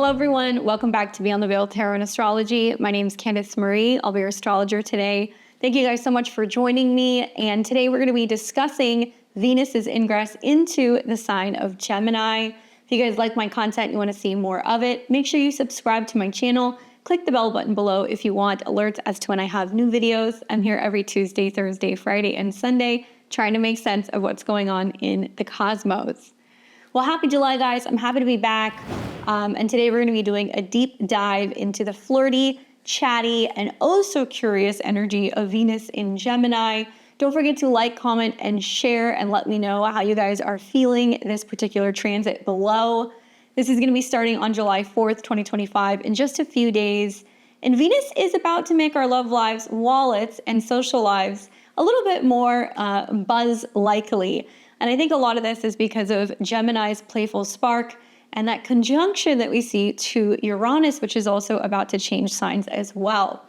Hello everyone, welcome back to Beyond the Veil Tarot and Astrology. My name is Candice Marie, I'll be your astrologer today. Thank you guys so much for joining me, and today we're going to be discussing Venus's ingress into the sign of Gemini. If you guys like my content, you want to see more of it, make sure you subscribe to my channel, click the bell button below if you want alerts as to when I have new videos. I'm here every Tuesday, Thursday, Friday, and Sunday, trying to make sense of what's going on in the cosmos. Well, happy July, guys. I'm happy to be back. And today we're going to be doing a deep dive into the flirty, chatty, and oh so curious energy of Venus in Gemini. Don't forget to like, comment, and share, and let me know how you guys are feeling this particular transit below. This is going to be starting on July 4th, 2025, in just a few days. And Venus is about to make our love lives, wallets, and social lives a little bit more buzz-likely. And I think a lot of this is because of Gemini's playful spark and that conjunction that we see to Uranus, which is also about to change signs as well.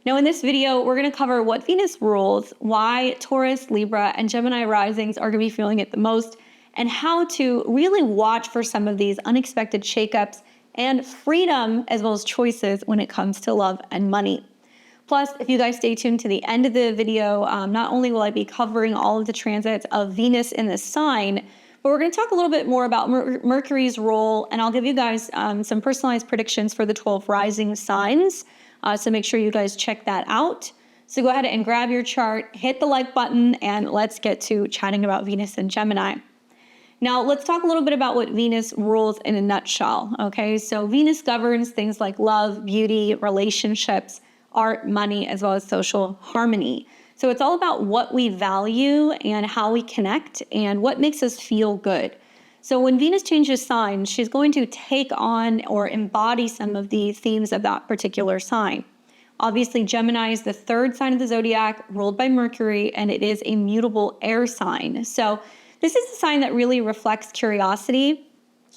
Now in this video, we're going to cover what Venus rules, why Taurus, Libra, and Gemini risings are going to be feeling it the most, and how to really watch for some of these unexpected shakeups and freedom as well as choices when it comes to love and money. Plus, if you guys stay tuned to the end of the video, not only will I be covering all of the transits of Venus in this sign, but we're going to talk a little bit more about Mercury's role, and I'll give you guys some personalized predictions for the 12 rising signs. So make sure you guys check that out. So go ahead and grab your chart, hit the like button, and let's get to chatting about Venus and Gemini. Now, let's talk a little bit about what Venus rules in a nutshell, okay? So Venus governs things like love, beauty, relationships, art, money, as well as social harmony. So it's all about what we value and how we connect and what makes us feel good. So when Venus changes signs, she's going to take on or embody some of the themes of that particular sign. Obviously, Gemini is the third sign of the zodiac, ruled by Mercury, and it is a mutable air sign. So this is a sign that really reflects curiosity,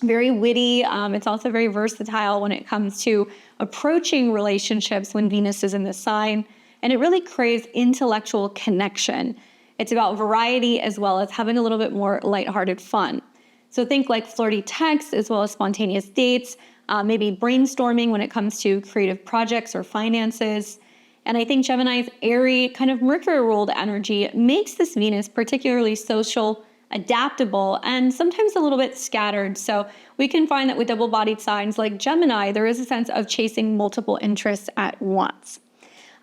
very witty. It's also very versatile when it comes to approaching relationships when Venus is in the sign. And it really craves intellectual connection. It's about variety as well as having a little bit more lighthearted fun. So think like flirty texts as well as spontaneous dates, maybe brainstorming when it comes to creative projects or finances. And I think Gemini's airy, kind of Mercury-ruled energy makes this Venus particularly social, adaptable, and sometimes a little bit scattered. So we can find that with double-bodied signs like Gemini, there is a sense of chasing multiple interests at once.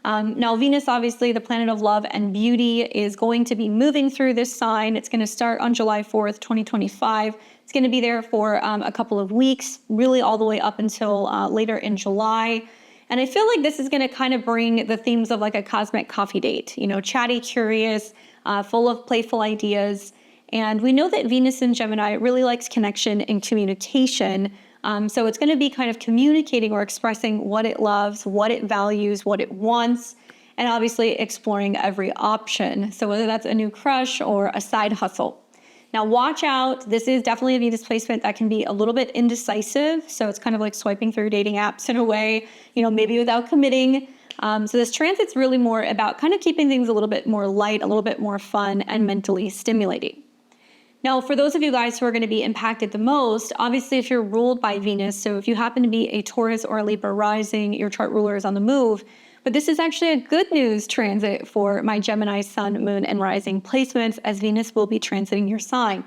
Now, Venus, obviously, the planet of love and beauty, is going to be moving through this sign. It's going to start on July 4th, 2025. It's going to be there for a couple of weeks, really all the way up until later in July. And I feel like this is going to kind of bring the themes of like a cosmic coffee date, you know, chatty, curious, full of playful ideas. And we know that Venus in Gemini really likes connection and communication. So it's going to be kind of communicating or expressing what it loves, what it values, what it wants, and obviously exploring every option. So whether that's a new crush or a side hustle. Now watch out. This is definitely a Venus placement that can be a little bit indecisive. So it's kind of like swiping through dating apps in a way, you know, maybe without committing. So this transit's really more about kind of keeping things a little bit more light, a little bit more fun, and mentally stimulating. Now, for those of you guys who are going to be impacted the most, obviously if you're ruled by Venus, so if you happen to be a Taurus or a Libra rising, your chart ruler is on the move. But this is actually a good news transit for my Gemini sun, moon, and rising placements, as Venus will be transiting your sign.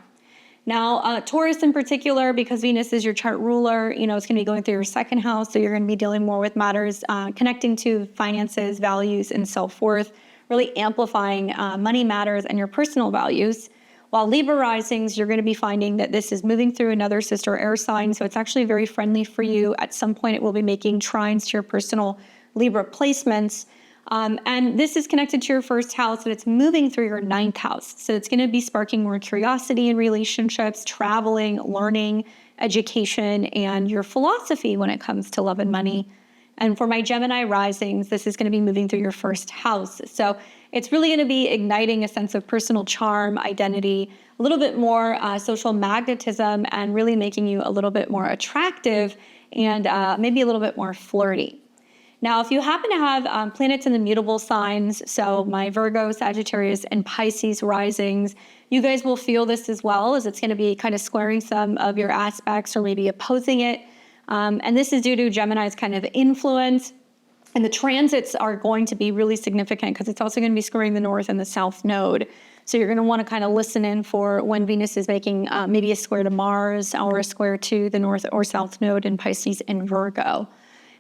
Now, Taurus in particular, because Venus is your chart ruler, you know, it's going to be going through your second house, so you're going to be dealing more with matters connecting to finances, values, and self-worth, really amplifying money matters and your personal values. While Libra risings, you're going to be finding that this is moving through another sister air sign, so it's actually very friendly for you. At some point, it will be making trines to your personal Libra placements. And this is connected to your first house, but it's moving through your ninth house. So it's going to be sparking more curiosity in relationships, traveling, learning, education, and your philosophy when it comes to love and money. And for my Gemini risings, this is going to be moving through your first house. So it's really going to be igniting a sense of personal charm, identity, a little bit more social magnetism, and really making you a little bit more attractive and maybe a little bit more flirty. Now, if you happen to have planets in the mutable signs, so my Virgo, Sagittarius, and Pisces risings, you guys will feel this as well, as it's going to be kind of squaring some of your aspects or maybe opposing it. And this is due to Gemini's kind of influence. And the transits are going to be really significant because it's also going to be squaring the north and the south node. So you're going to want to kind of listen in for when Venus is making maybe a square to Mars or a square to the north or south node in Pisces and Virgo.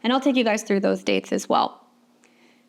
And I'll take you guys through those dates as well.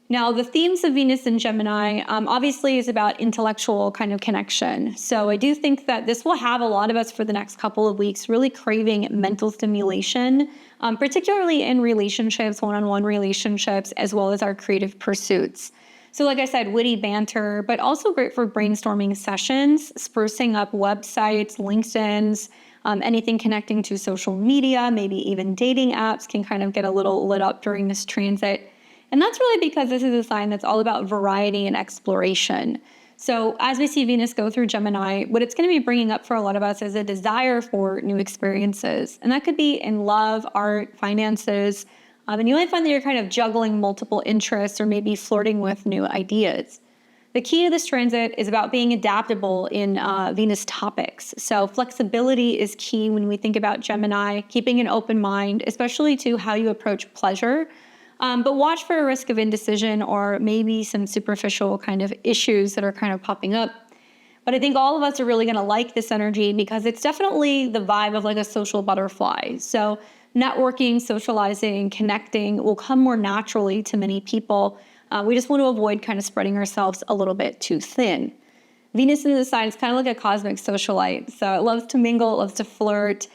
Now, the themes of Venus and Gemini obviously is about intellectual kind of connection. So I do think that this will have a lot of us for the next couple of weeks really craving mental stimulation, particularly in relationships, one-on-one relationships, as well as our creative pursuits. So like I said, witty banter, but also great for brainstorming sessions, sprucing up websites, LinkedIn's, anything connecting to social media, maybe even dating apps can kind of get a little lit up during this transit. And that's really because this is a sign that's all about variety and exploration. So as we see Venus go through Gemini, what it's going to be bringing up for a lot of us is a desire for new experiences. And that could be in love, art, finances. And you might find that you're kind of juggling multiple interests or maybe flirting with new ideas. The key to this transit is about being adaptable in Venus topics. So flexibility is key when we think about Gemini, keeping an open mind, especially to how you approach pleasure. But watch for a risk of indecision or maybe some superficial kind of issues that are kind of popping up. But I think all of us are really going to like this energy because it's definitely the vibe of like a social butterfly. So networking, socializing, connecting will come more naturally to many people. We just want to avoid kind of spreading ourselves a little bit too thin. Venus in the sign is kind of like a cosmic socialite. So it loves to mingle, it loves to flirt.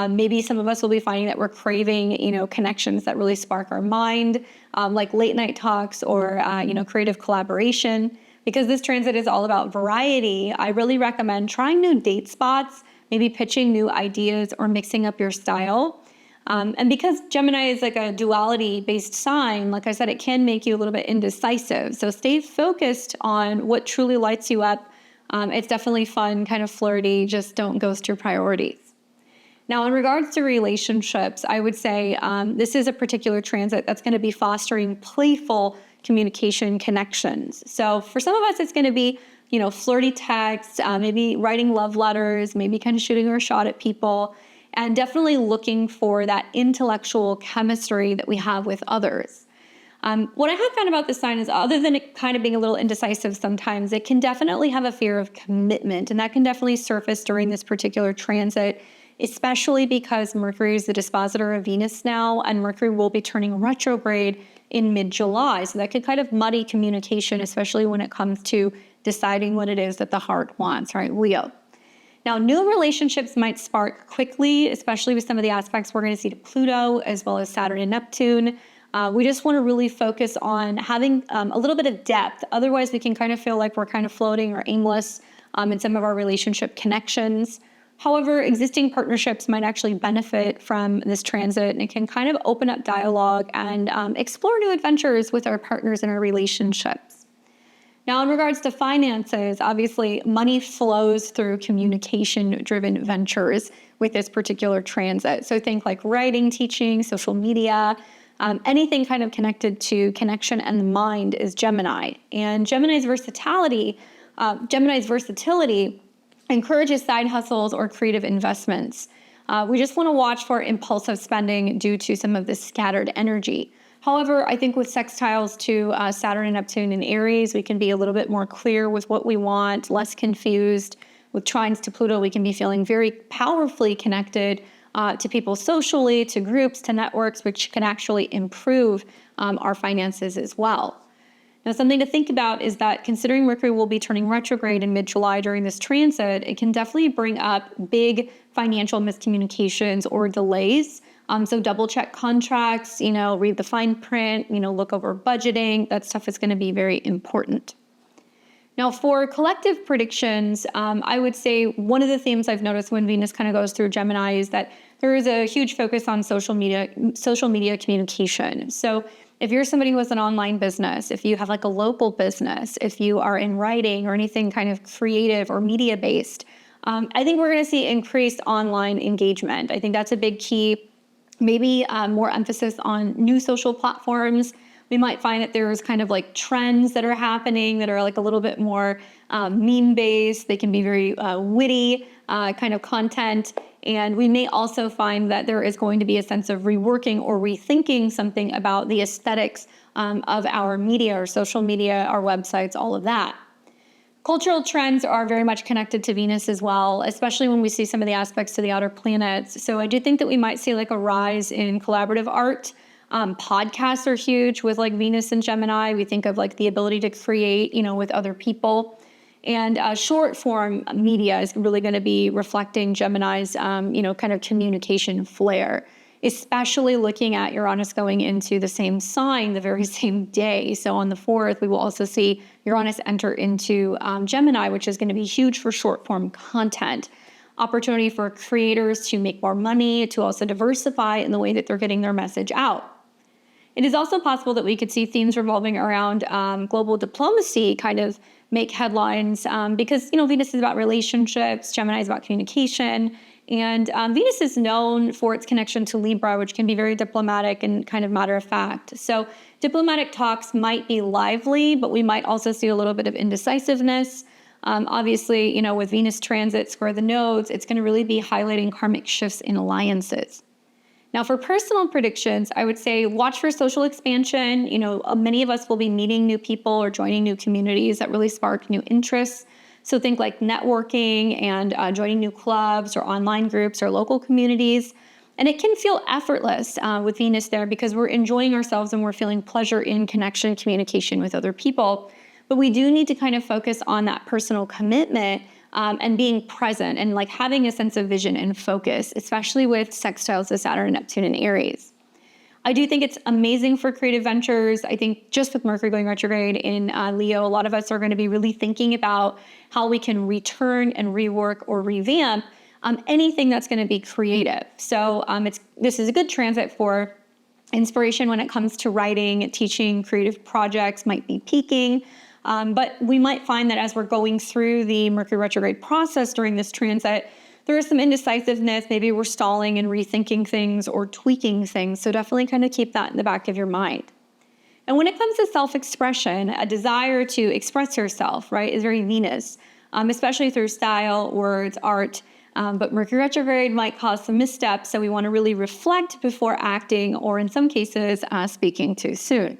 Maybe some of us will be finding that we're craving, connections that really spark our mind, like late night talks or, creative collaboration. Because this transit is all about variety, I really recommend trying new date spots, maybe pitching new ideas or mixing up your style. And because Gemini is like a duality-based sign, like I said, it can make you a little bit indecisive. So stay focused on what truly lights you up. It's definitely fun, kind of flirty, just don't ghost your priorities. Now, in regards to relationships, I would say this is a particular transit that's going to be fostering playful communication connections. So for some of us, it's going to be, flirty texts, maybe writing love letters, maybe kind of shooting a shot at people, and definitely looking for that intellectual chemistry that we have with others. What I have found about this sign is other than it kind of being a little indecisive sometimes, it can definitely have a fear of commitment, and that can definitely surface during this particular transit, especially because Mercury is the dispositor of Venus now, and Mercury will be turning retrograde in mid-July. So that could kind of muddy communication, especially when it comes to deciding what it is that the heart wants, right, Leo? Now, new relationships might spark quickly, especially with some of the aspects we're going to see to Pluto, as well as Saturn and Neptune. We just want to really focus on having a little bit of depth. Otherwise, we can kind of feel like we're kind of floating or aimless in some of our relationship connections. However, existing partnerships might actually benefit from this transit, and it can kind of open up dialogue and explore new adventures with our partners in our relationships. Now, in regards to finances, obviously money flows through communication-driven ventures with this particular transit. So think like writing, teaching, social media, anything kind of connected to connection and the mind is Gemini. And Gemini's versatility encourages side hustles or creative investments. We just want to watch for impulsive spending due to some of this scattered energy. However, I think with sextiles to Saturn and Neptune in Aries, we can be a little bit more clear with what we want, less confused. With trines to Pluto, we can be feeling very powerfully connected to people socially, to groups, to networks, which can actually improve our finances as well. Now, something to think about is that considering Mercury will be turning retrograde in mid-July during this transit, it can definitely bring up big financial miscommunications or delays. So double check contracts, read the fine print, look over budgeting. That stuff is going to be very important. Now, for collective predictions, I would say one of the themes I've noticed when Venus kind of goes through Gemini is that there is a huge focus on social media communication. So if you're somebody who has an online business, if you have like a local business, if you are in writing or anything kind of creative or media-based, I think we're going to see increased online engagement. I think that's a big key. Maybe more emphasis on new social platforms. We might find that there's kind of like trends that are happening that are like a little bit more meme-based. They can be very witty kind of content. And we may also find that there is going to be a sense of reworking or rethinking something about the aesthetics of our media, our social media, our websites, all of that. Cultural trends are very much connected to Venus as well, especially when we see some of the aspects to the outer planets. So I do think that we might see like a rise in collaborative art. Podcasts are huge with like Venus and Gemini. We think of like the ability to create, with other people. And short form media is really going to be reflecting Gemini's, kind of communication flair, especially looking at Uranus going into the same sign the very same day. So on the 4th, we will also see Uranus enter into Gemini, which is going to be huge for short form content. Opportunity for creators to make more money, to also diversify in the way that they're getting their message out. It is also possible that we could see themes revolving around global diplomacy kind of make headlines because, Venus is about relationships, Gemini is about communication, and Venus is known for its connection to Libra, which can be very diplomatic and kind of matter of fact. So diplomatic talks might be lively, but we might also see a little bit of indecisiveness. Obviously, with Venus transit square the nodes, it's going to really be highlighting karmic shifts in alliances. Now, for personal predictions, I would say watch for social expansion. Many of us will be meeting new people or joining new communities that really spark new interests. So think like networking and joining new clubs or online groups or local communities. And it can feel effortless with Venus there because we're enjoying ourselves and we're feeling pleasure in connection, communication with other people. But we do need to kind of focus on that personal commitment and being present and like having a sense of vision and focus, especially with sextiles to Saturn, Neptune, and Aries. I do think it's amazing for creative ventures. I think just with Mercury going retrograde in Leo, a lot of us are going to be really thinking about how we can return and rework or revamp anything that's going to be creative. So this is a good transit for inspiration when it comes to writing, teaching, creative projects might be peaking. But we might find that as we're going through the Mercury retrograde process during this transit, there is some indecisiveness. Maybe we're stalling and rethinking things or tweaking things. So definitely kind of keep that in the back of your mind. And when it comes to self-expression, a desire to express yourself, right, is very Venus, especially through style, words, art. But Mercury retrograde might cause some missteps. So we want to really reflect before acting or in some cases, speaking too soon.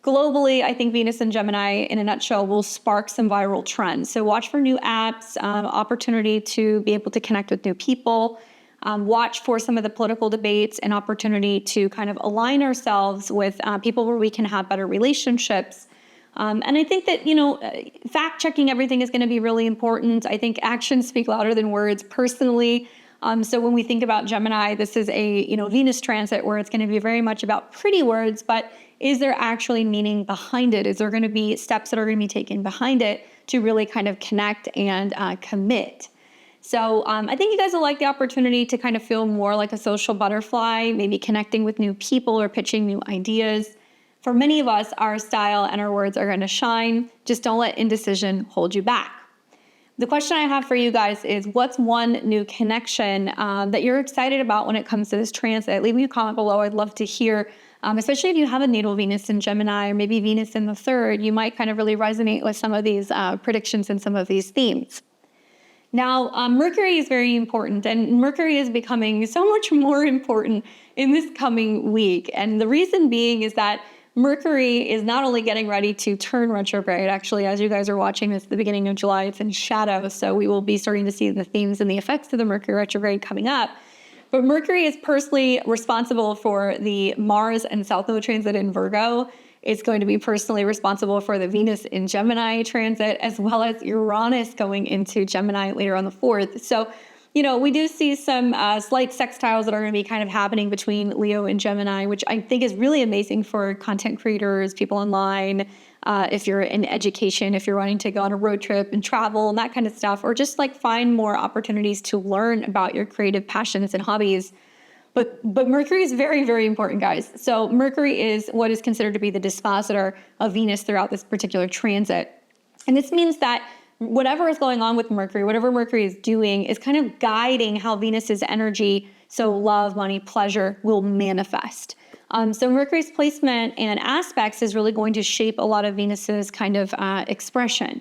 Globally, I think Venus and Gemini, in a nutshell, will spark some viral trends. So watch for new apps, opportunity to be able to connect with new people, watch for some of the political debates and opportunity to kind of align ourselves with people where we can have better relationships. And I think that, fact checking everything is going to be really important. I think actions speak louder than words personally. So when we think about Gemini, this is a, Venus transit where it's going to be very much about pretty words, but is there actually meaning behind it? Is there going to be steps that are going to be taken behind it to really kind of connect and commit? So I think you guys will like the opportunity to kind of feel more like a social butterfly, maybe connecting with new people or pitching new ideas. For many of us, our style and our words are going to shine. Just don't let indecision hold you back. The question I have for you guys is, what's one new connection that you're excited about when it comes to this transit? Leave me a comment below. I'd love to hear, especially if you have a natal Venus in Gemini or maybe Venus in the 3rd, you might kind of really resonate with some of these predictions and some of these themes. Now, Mercury is very important, and Mercury is becoming so much more important in this coming week. And the reason being is that Mercury is not only getting ready to turn retrograde, actually, as you guys are watching this at the beginning of July, it's in shadow, so we will be starting to see the themes and the effects of the Mercury retrograde coming up. But Mercury is personally responsible for the Mars and South Node transit in Virgo. It's going to be personally responsible for the Venus in Gemini transit, as well as Uranus going into Gemini later on the 4th. So, we do see some slight sextiles that are going to be kind of happening between Leo and Gemini, which I think is really amazing for content creators, people online, if you're in education, if you're wanting to go on a road trip and travel and that kind of stuff, or just like find more opportunities to learn about your creative passions and hobbies. But Mercury is very, very important, guys. So Mercury is what is considered to be the dispositor of Venus throughout this particular transit. And this means that whatever is going on with Mercury, whatever Mercury is doing, is kind of guiding how Venus's energy, so love, money, pleasure, will manifest. So Mercury's placement and aspects is really going to shape a lot of Venus's kind of expression.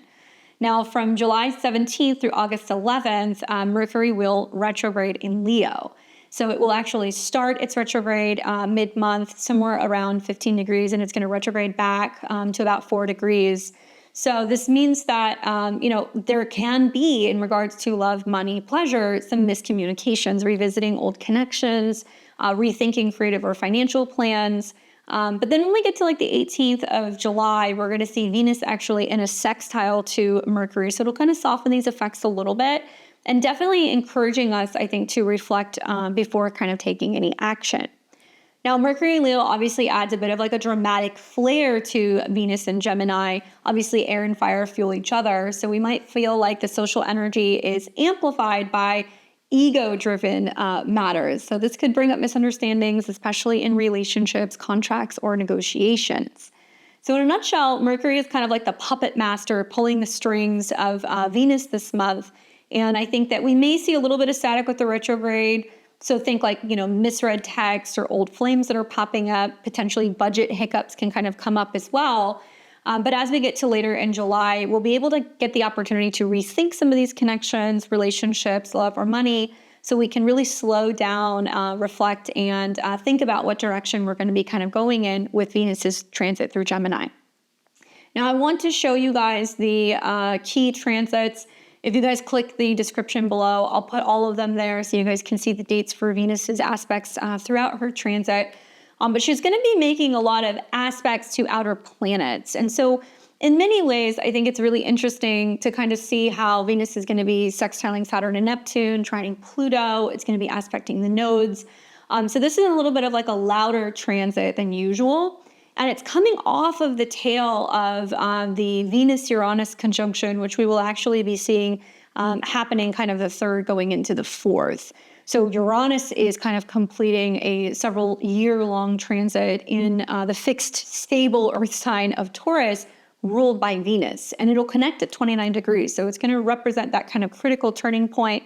Now, from July 17th through August 11th, Mercury will retrograde in Leo. So it will actually start its retrograde mid-month, somewhere around 15 degrees, and it's going to retrograde back to about 4 degrees. So this means that, there can be, in regards to love, money, pleasure, some miscommunications, revisiting old connections, rethinking creative or financial plans. But then when we get to like the 18th of July, we're going to see Venus actually in a sextile to Mercury. So it'll kind of soften these effects a little bit, and definitely encouraging us, I think, to reflect before kind of taking any action. Now, Mercury in Leo obviously adds a bit of like a dramatic flair to Venus and Gemini. Obviously, air and fire fuel each other. So we might feel like the social energy is amplified by ego-driven matters. So this could bring up misunderstandings, especially in relationships, contracts, or negotiations. So in a nutshell, Mercury is kind of like the puppet master pulling the strings of Venus this month. And I think that we may see a little bit of static with the retrograde. So think like, misread texts or old flames that are popping up. Potentially budget hiccups can kind of come up as well. But as we get to later in July, we'll be able to get the opportunity to rethink some of these connections, relationships, love, or money, so we can really slow down, reflect, and think about what direction we're going to be kind of going in with Venus's transit through Gemini. Now, I want to show you guys the key transits. If you guys click the description below, I'll put all of them there so you guys can see the dates for Venus's aspects throughout her transit. But she's going to be making a lot of aspects to outer planets. And so in many ways, I think it's really interesting to kind of see how Venus is going to be sextiling Saturn and Neptune, trining Pluto. It's going to be aspecting the nodes. So this is a little bit of like a louder transit than usual. And it's coming off of the tail of the Venus-Uranus conjunction, which we will actually be seeing happening kind of the third going into the fourth. So Uranus is kind of completing a several year-long transit in the fixed, stable Earth sign of Taurus, ruled by Venus. And it'll connect at 29 degrees. So it's going to represent that kind of critical turning point.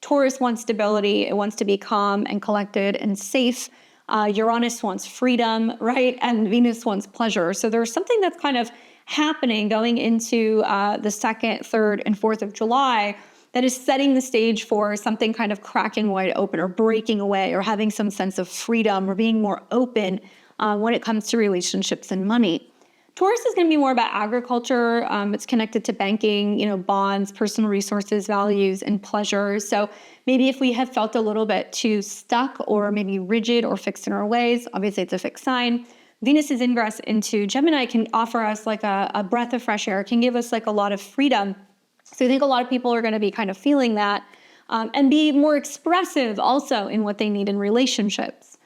Taurus wants stability. It wants to be calm and collected and safe. Uranus wants freedom, right? And Venus wants pleasure. So there's something that's kind of happening going into the 2nd, 3rd, and 4th of July that is setting the stage for something kind of cracking wide open or breaking away or having some sense of freedom or being more open when it comes to relationships and money. Taurus is going to be more about agriculture. It's connected to banking, bonds, personal resources, values, and pleasure. So maybe if we have felt a little bit too stuck or maybe rigid or fixed in our ways, obviously it's a fixed sign. Venus's ingress into Gemini can offer us like a breath of fresh air, can give us like a lot of freedom. So I think a lot of people are going to be kind of feeling that and be more expressive also in what they need in relationships.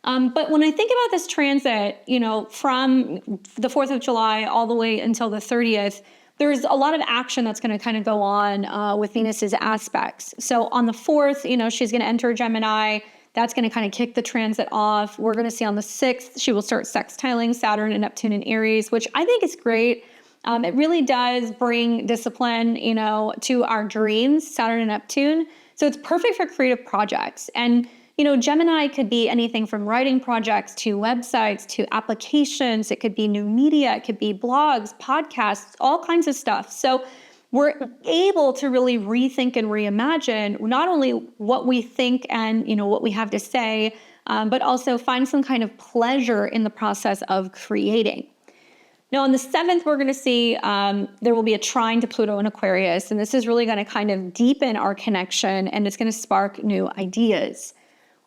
But when I think about this transit, from the 4th of July all the way until the 30th, there's a lot of action that's going to kind of go on with Venus's aspects. So on the 4th, she's going to enter Gemini. That's going to kind of kick the transit off. We're going to see on the 6th, she will start sextiling Saturn and Neptune in Aries, which I think is great. It really does bring discipline, to our dreams, Saturn and Neptune. So it's perfect for creative projects. And, Gemini could be anything from writing projects to websites to applications. It could be new media. It could be blogs, podcasts, all kinds of stuff. So we're able to really rethink and reimagine not only what we think and, what we have to say, but also find some kind of pleasure in the process of creating. Now, on the 7th, we're going to see there will be a trine to Pluto in Aquarius, and this is really going to kind of deepen our connection, and it's going to spark new ideas.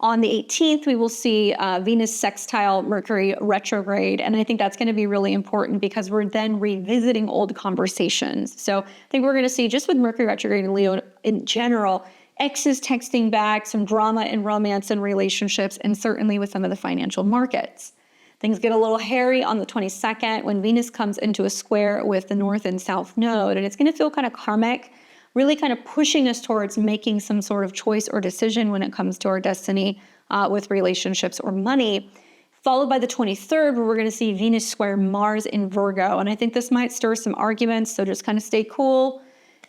On the 18th, we will see Venus sextile Mercury retrograde, and I think that's going to be really important because we're then revisiting old conversations. So I think we're going to see, just with Mercury retrograde in Leo in general, exes texting back, some drama in romance and relationships, and certainly with some of the financial markets. Things get a little hairy on the 22nd when Venus comes into a square with the North and South node, and it's going to feel kind of karmic, really kind of pushing us towards making some sort of choice or decision when it comes to our destiny with relationships or money. Followed by the 23rd, where we're going to see Venus square Mars in Virgo, and I think this might stir some arguments, so just kind of stay cool.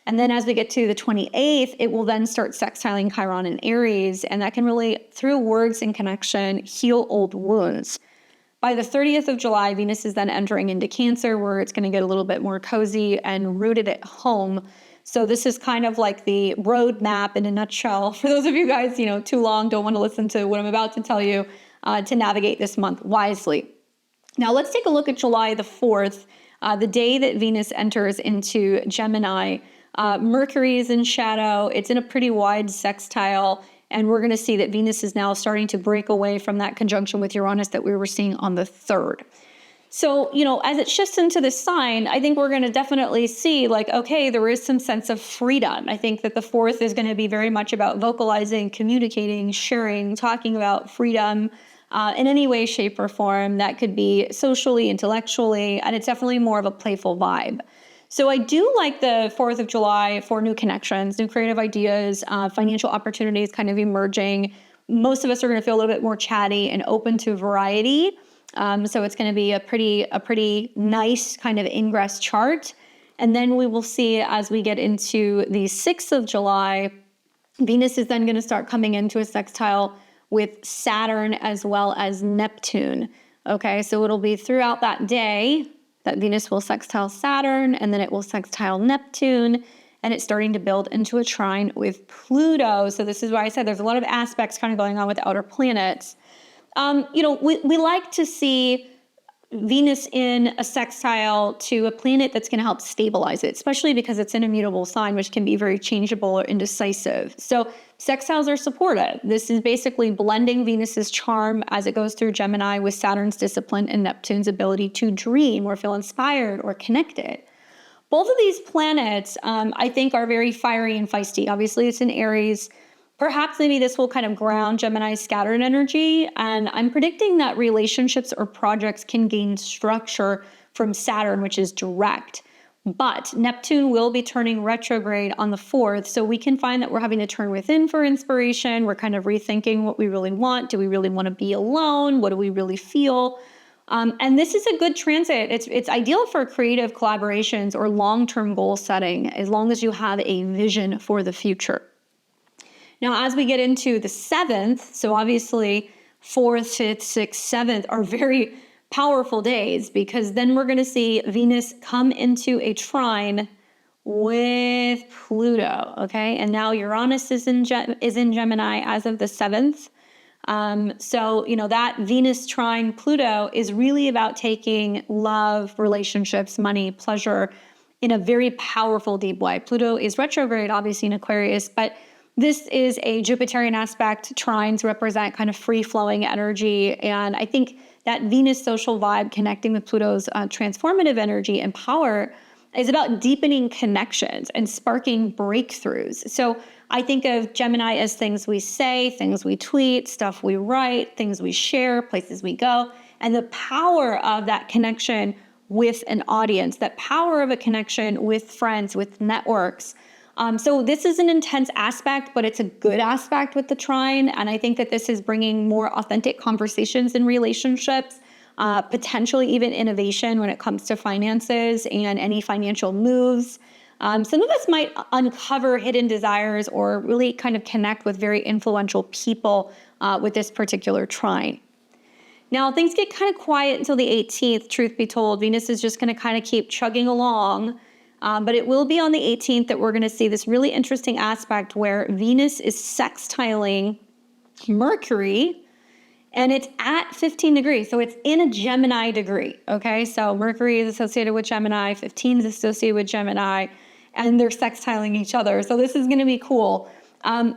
And then as we get to the 28th, it will then start sextiling Chiron in Aries, and that can really, through words and connection, heal old wounds. By the 30th of July, Venus is then entering into Cancer, where it's going to get a little bit more cozy and rooted at home. So this is kind of like the roadmap in a nutshell. For those of you guys, too long, don't want to listen to what I'm about to tell you, to navigate this month wisely. Now let's take a look at July the 4th, the day that Venus enters into Gemini. Mercury is in shadow. It's in a pretty wide sextile. And we're going to see that Venus is now starting to break away from that conjunction with Uranus that we were seeing on the 3rd. So, as it shifts into this sign, I think we're going to definitely see okay, there is some sense of freedom. I think that the 4th is going to be very much about vocalizing, communicating, sharing, talking about freedom in any way, shape, or form. That could be socially, intellectually, and it's definitely more of a playful vibe. So I do like the 4th of July for new connections, new creative ideas, financial opportunities kind of emerging. Most of us are going to feel a little bit more chatty and open to variety. So it's going to be a pretty nice kind of ingress chart. And then we will see as we get into the 6th of July, Venus is then going to start coming into a sextile with Saturn as well as Neptune. Okay, so it'll be throughout that day that Venus will sextile Saturn, and then it will sextile Neptune, and it's starting to build into a trine with Pluto. So this is why I said there's a lot of aspects kind of going on with outer planets. We like to see Venus in a sextile to a planet that's going to help stabilize it, especially because it's an immutable sign, which can be very changeable or indecisive. So sextiles are supportive. This is basically blending Venus's charm as it goes through Gemini with Saturn's discipline and Neptune's ability to dream or feel inspired or connected. Both of these planets, I think, are very fiery and feisty. Obviously, it's in Aries. Perhaps maybe this will kind of ground Gemini's scattered energy. And I'm predicting that relationships or projects can gain structure from Saturn, which is direct. But Neptune will be turning retrograde on the 4th. So we can find that we're having to turn within for inspiration. We're kind of rethinking what we really want. Do we really want to be alone? What do we really feel? And this is a good transit. It's ideal for creative collaborations or long-term goal setting, as long as you have a vision for the future. Now, as we get into the 7th, so obviously 4th, 5th, 6th, 7th are very powerful days, because then we're going to see Venus come into a trine with Pluto, okay? And now Uranus is in Gemini as of the 7th. So, that Venus trine Pluto is really about taking love, relationships, money, pleasure in a very powerful, deep way. Pluto is retrograde, obviously, in Aquarius, but this is a Jupiterian aspect. Trines represent kind of free-flowing energy. And I think that Venus social vibe connecting with Pluto's transformative energy and power is about deepening connections and sparking breakthroughs. So I think of Gemini as things we say, things we tweet, stuff we write, things we share, places we go, and the power of that connection with an audience, that power of a connection with friends, with networks. So this is an intense aspect, but it's a good aspect with the trine. And I think that this is bringing more authentic conversations in relationships, potentially even innovation when it comes to finances and any financial moves. Some of us might uncover hidden desires or really kind of connect with very influential people with this particular trine. Now, things get kind of quiet until the 18th, truth be told. Venus is just going to kind of keep chugging along. But it will be on the 18th that we're going to see this really interesting aspect where Venus is sextiling Mercury, and it's at 15 degrees. So it's in a Gemini degree, okay? So Mercury is associated with Gemini, 15 is associated with Gemini, and they're sextiling each other. So this is going to be cool.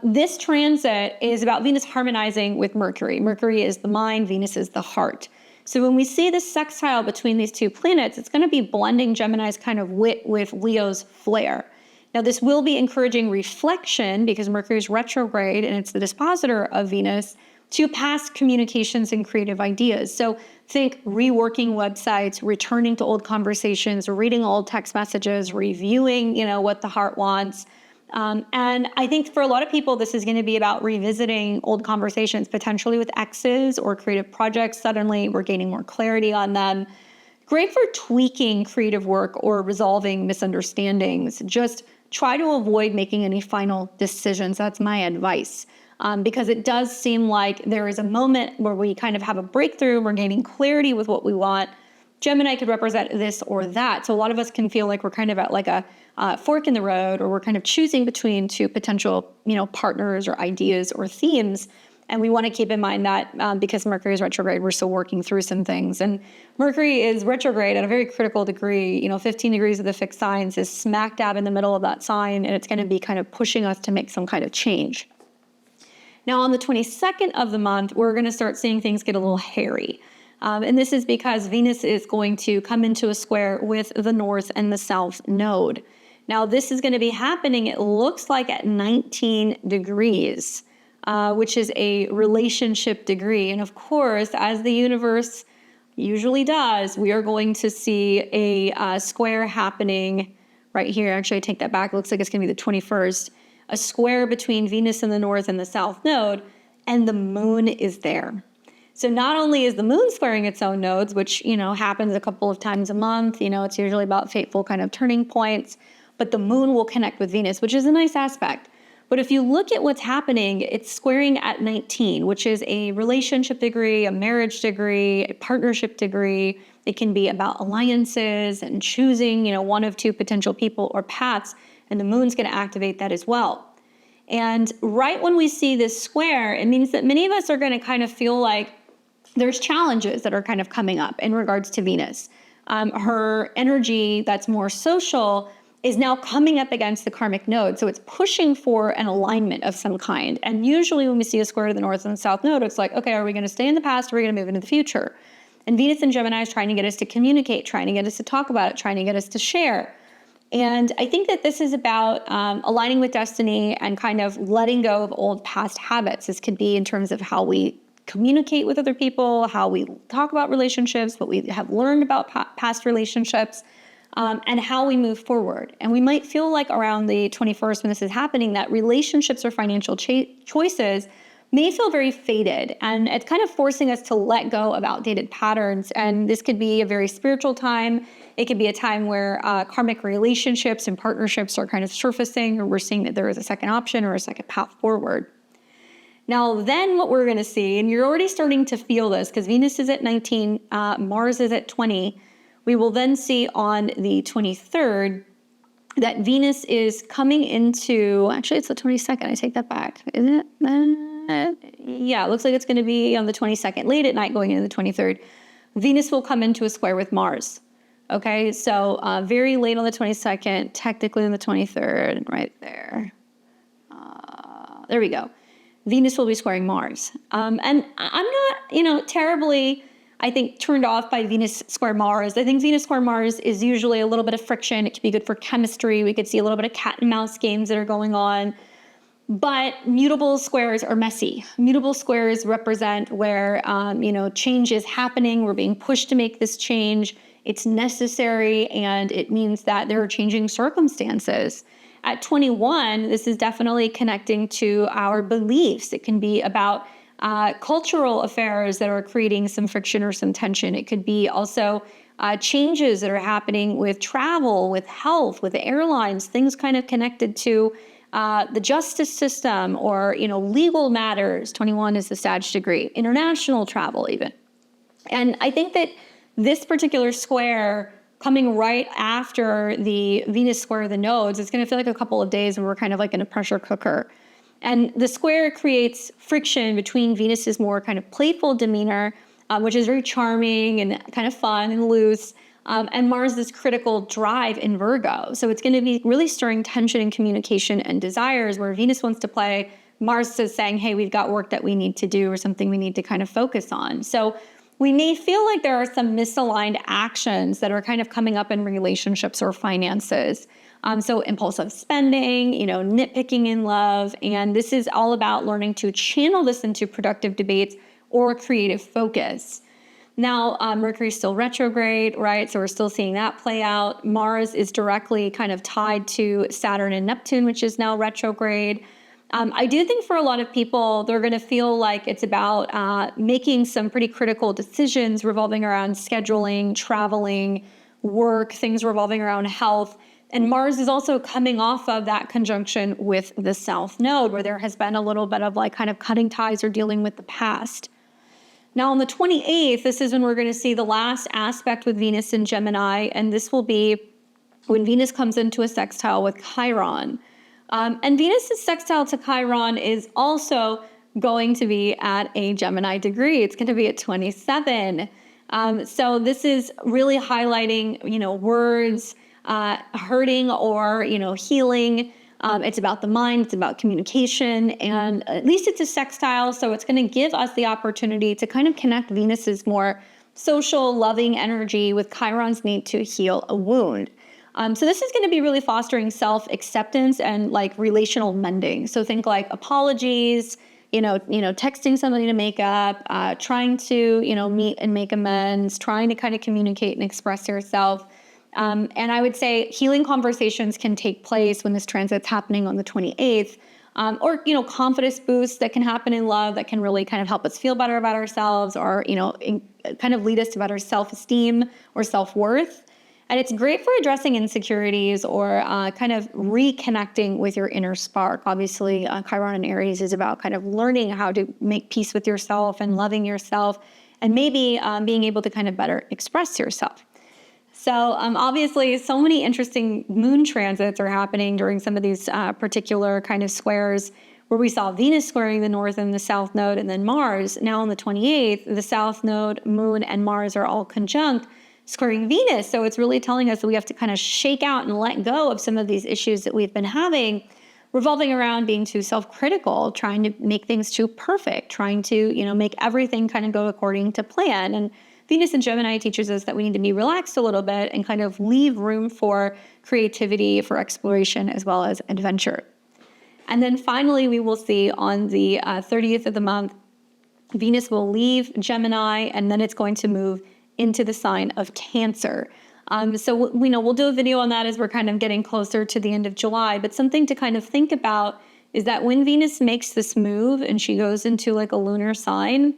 This transit is about Venus harmonizing with Mercury. Mercury is the mind, Venus is the heart. So when we see this sextile between these two planets, it's going to be blending Gemini's kind of wit with Leo's flair. Now, this will be encouraging reflection because Mercury is retrograde and it's the dispositor of Venus to past communications and creative ideas. So think reworking websites, returning to old conversations, reading old text messages, reviewing, what the heart wants. And I think for a lot of people, this is going to be about revisiting old conversations, potentially with exes or creative projects. Suddenly, we're gaining more clarity on them. Great for tweaking creative work or resolving misunderstandings. Just try to avoid making any final decisions. That's my advice. Because it does seem like there is a moment where we kind of have a breakthrough, we're gaining clarity with what we want. Gemini could represent this or that. So a lot of us can feel like we're kind of at like a fork in the road, or we're kind of choosing between two potential, partners or ideas or themes. And we want to keep in mind that because Mercury is retrograde, we're still working through some things. And Mercury is retrograde at a very critical degree. 15 degrees of the fixed signs is smack dab in the middle of that sign, and it's going to be kind of pushing us to make some kind of change. Now, on the 22nd of the month, we're going to start seeing things get a little hairy. And this is because Venus is going to come into a square with the North and the South node. Now, this is going to be happening, it looks like, at 19 degrees, which is a relationship degree. And of course, as the universe usually does, we are going to see a square happening right here. Actually, I take that back. It looks like it's going to be the 21st. A square between Venus in the North and the South node, and the moon is there. So not only is the moon squaring its own nodes, which, happens a couple of times a month, it's usually about fateful kind of turning points, but the moon will connect with Venus, which is a nice aspect. But if you look at what's happening, it's squaring at 19, which is a relationship degree, a marriage degree, a partnership degree. It can be about alliances and choosing, one of two potential people or paths. And the moon's going to activate that as well. And right when we see this square, it means that many of us are going to kind of feel like there's challenges that are kind of coming up in regards to Venus. Her energy that's more social is now coming up against the karmic node. So it's pushing for an alignment of some kind. And usually when we see a square to the North and the South node, it's like, okay, are we going to stay in the past or are we going to move into the future? And Venus and Gemini is trying to get us to communicate, trying to get us to talk about it, trying to get us to share. And I think that this is about aligning with destiny and kind of letting go of old past habits. This could be in terms of how we communicate with other people, how we talk about relationships, what we have learned about past relationships, and how we move forward. And we might feel like around the 21st when this is happening, that relationships or financial choices may feel very faded, and it's kind of forcing us to let go of outdated patterns. And this could be a very spiritual time. It could be a time where karmic relationships and partnerships are kind of surfacing, or we're seeing that there is a second option or a second path forward. Now, then what we're going to see, and you're already starting to feel this because Venus is at 19, Mars is at 20. We will then see on the 23rd that Venus is coming into, actually it's the 22nd, I take that back, isn't it? Yeah, it looks like it's going to be on the 22nd, late at night going into the 23rd. Venus will come into a square with Mars. Okay, so very late on the 22nd, technically on the 23rd, right there. There we go. Venus will be squaring Mars. And I'm not, terribly, I think, turned off by Venus square Mars. I think Venus square Mars is usually a little bit of friction. It can be good for chemistry. We could see a little bit of cat and mouse games that are going on. But mutable squares are messy. Mutable squares represent where, change is happening. We're being pushed to make this change. It's necessary, and it means that there are changing circumstances. At 21, this is definitely connecting to our beliefs. It can be about cultural affairs that are creating some friction or some tension. It could be also changes that are happening with travel, with health, with the airlines, things kind of connected to the justice system or, legal matters. 21 is the Sag degree, international travel even. And I think that this particular square coming right after the Venus square of the nodes, it's going to feel like a couple of days where we're kind of like in a pressure cooker. And the square creates friction between Venus's more kind of playful demeanor, which is very charming and kind of fun and loose, and Mars' critical drive in Virgo. So it's going to be really stirring tension and communication and desires, where Venus wants to play, Mars is saying, hey, we've got work that we need to do or something we need to kind of focus on. So we may feel like there are some misaligned actions that are kind of coming up in relationships or finances. So impulsive spending, nitpicking in love. And this is all about learning to channel this into productive debates or creative focus. Now, Mercury is still retrograde, right? So we're still seeing that play out. Mars is directly kind of tied to Saturn and Neptune, which is now retrograde. I do think for a lot of people, they're going to feel like it's about making some pretty critical decisions revolving around scheduling, traveling, work, things revolving around health. And Mars is also coming off of that conjunction with the South Node, where there has been a little bit of like kind of cutting ties or dealing with the past. Now on the 28th, this is when we're going to see the last aspect with Venus in Gemini, and this will be when Venus comes into a sextile with Chiron. And Venus's sextile to Chiron is also going to be at a Gemini degree. It's going to be at 27. So this is really highlighting, words, hurting or, healing. It's about the mind, it's about communication, and at least it's a sextile, so it's going to give us the opportunity to kind of connect Venus's more social, loving energy with Chiron's need to heal a wound. So this is going to be really fostering self-acceptance and like relational mending. So think like apologies, texting somebody to make up, trying to, meet and make amends, trying to kind of communicate and express yourself. And I would say healing conversations can take place when this transit's happening on the 28th, or, confidence boosts that can happen in love that can really kind of help us feel better about ourselves or, kind of lead us to better self-esteem or self-worth. And it's great for addressing insecurities or kind of reconnecting with your inner spark. Obviously, Chiron in Aries is about kind of learning how to make peace with yourself and loving yourself and maybe being able to kind of better express yourself. So obviously, so many interesting moon transits are happening during some of these particular kind of squares where we saw Venus squaring the North and the South Node and then Mars. Now on the 28th, the South Node, Moon, and Mars are all conjunct, squaring Venus. So it's really telling us that we have to kind of shake out and let go of some of these issues that we've been having, revolving around being too self-critical, trying to make things too perfect, trying to, make everything kind of go according to plan. And Venus in Gemini teaches us that we need to be relaxed a little bit and kind of leave room for creativity, for exploration, as well as adventure. And then finally, we will see on the 30th of the month, Venus will leave Gemini, and then it's going to move into the sign of Cancer. So we'll do a video on that as we're kind of getting closer to the end of July. But something to kind of think about is that when Venus makes this move and she goes into like a lunar sign,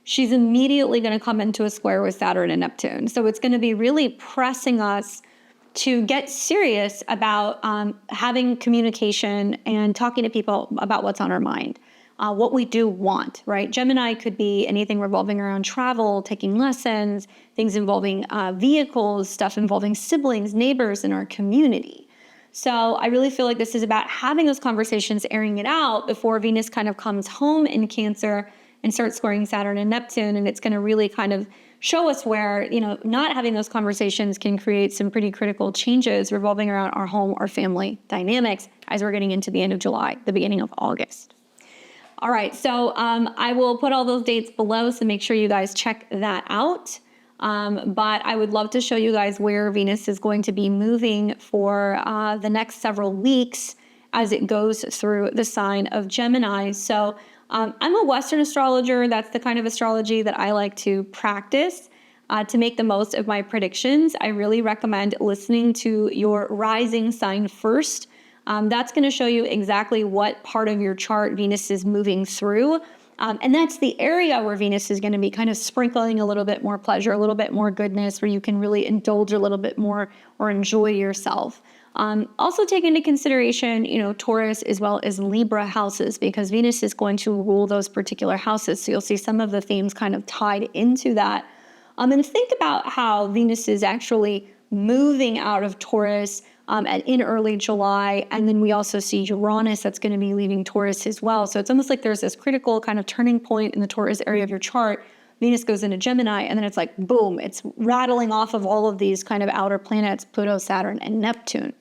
she's immediately going to come into a square with Saturn and Neptune. So it's going to be really pressing us to get serious about having communication and talking to people about what's on our mind. What we do want, right? Gemini could be anything revolving around travel, taking lessons, things involving vehicles, stuff involving siblings, neighbors in our community. So I really feel like this is about having those conversations, airing it out before Venus kind of comes home in Cancer and starts squaring Saturn and Neptune. And it's going to really kind of show us where, not having those conversations can create some pretty critical changes revolving around our home or family dynamics as we're getting into the end of July, the beginning of August. All right, so I will put all those dates below, so make sure you guys check that out. But I would love to show you guys where Venus is going to be moving for the next several weeks as it goes through the sign of Gemini. So I'm a Western astrologer. That's the kind of astrology that I like to practice to make the most of my predictions. I really recommend listening to your rising sign first. That's going to show you exactly what part of your chart Venus is moving through. And that's the area where Venus is going to be kind of sprinkling a little bit more pleasure, a little bit more goodness, where you can really indulge a little bit more or enjoy yourself. Also take into consideration, Taurus as well as Libra houses, because Venus is going to rule those particular houses. So you'll see some of the themes kind of tied into that. And think about how Venus is actually moving out of Taurus in early July. And then we also see Uranus that's going to be leaving Taurus as well. So it's almost like there's this critical kind of turning point in the Taurus area of your chart. Venus goes into Gemini, and then it's like, boom, it's rattling off of all of these kind of outer planets, Pluto, Saturn, and Neptune.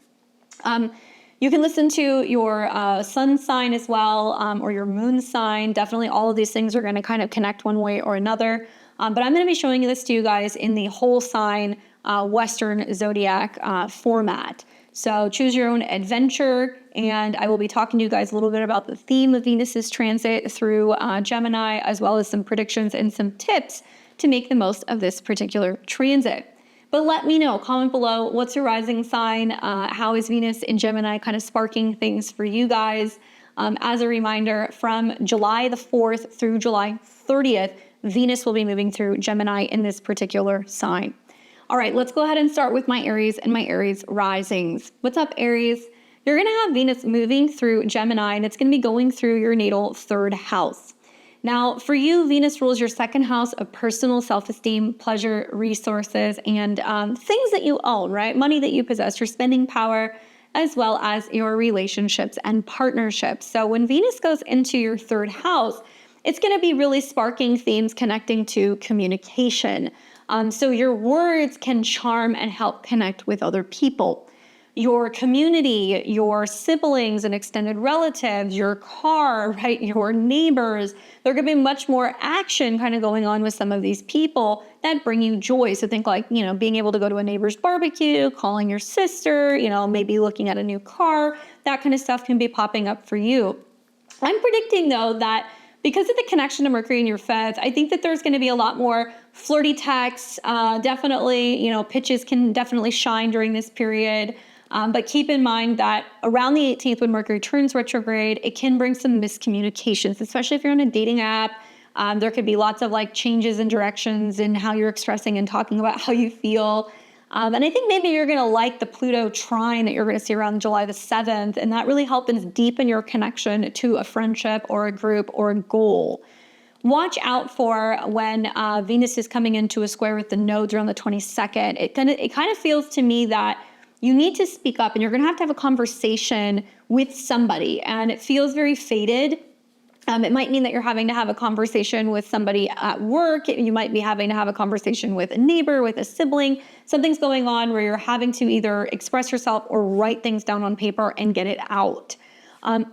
You can listen to your sun sign as well, or your moon sign. Definitely all of these things are going to kind of connect one way or another. But I'm going to be showing this to you guys in the whole sign Western zodiac format. So choose your own adventure, and I will be talking to you guys a little bit about the theme of Venus's transit through Gemini, as well as some predictions and some tips to make the most of this particular transit. But let me know, comment below, what's your rising sign? How is Venus in Gemini kind of sparking things for you guys? As a reminder, from July the 4th through July 30th, Venus will be moving through Gemini in this particular sign. All right, let's go ahead and start with my Aries and my Aries risings. What's up, Aries? You're going to have Venus moving through Gemini, and it's going to be going through your natal third house. Now, for you, Venus rules your second house of personal self-esteem, pleasure, resources, and things that you own, right? Money that you possess, your spending power, as well as your relationships and partnerships. So when Venus goes into your third house, it's going to be really sparking themes connecting to communication. So your words can charm and help connect with other people. Your community, your siblings and extended relatives, your car, right, your neighbors, there could be much more action kind of going on with some of these people that bring you joy. So think like, being able to go to a neighbor's barbecue, calling your sister, maybe looking at a new car, that kind of stuff can be popping up for you. I'm predicting though that because of the connection to Mercury in your fifth, I think that there's going to be a lot more flirty texts. Definitely, pitches can definitely shine during this period. But keep in mind that around the 18th, when Mercury turns retrograde, it can bring some miscommunications, especially if you're on a dating app. There could be lots of changes in directions in how you're expressing and talking about how you feel. And I think maybe you're going to like the Pluto trine that you're going to see around July the 7th, and that really helps deepen your connection to a friendship or a group or a goal. Watch out for when Venus is coming into a square with the nodes around the 22nd. It kind of feels to me that you need to speak up and you're going to have a conversation with somebody, and it feels very fated. It might mean that you're having to have a conversation with somebody at work. You might be having to have a conversation with a neighbor, with a sibling. Something's going on where you're having to either express yourself or write things down on paper and get it out.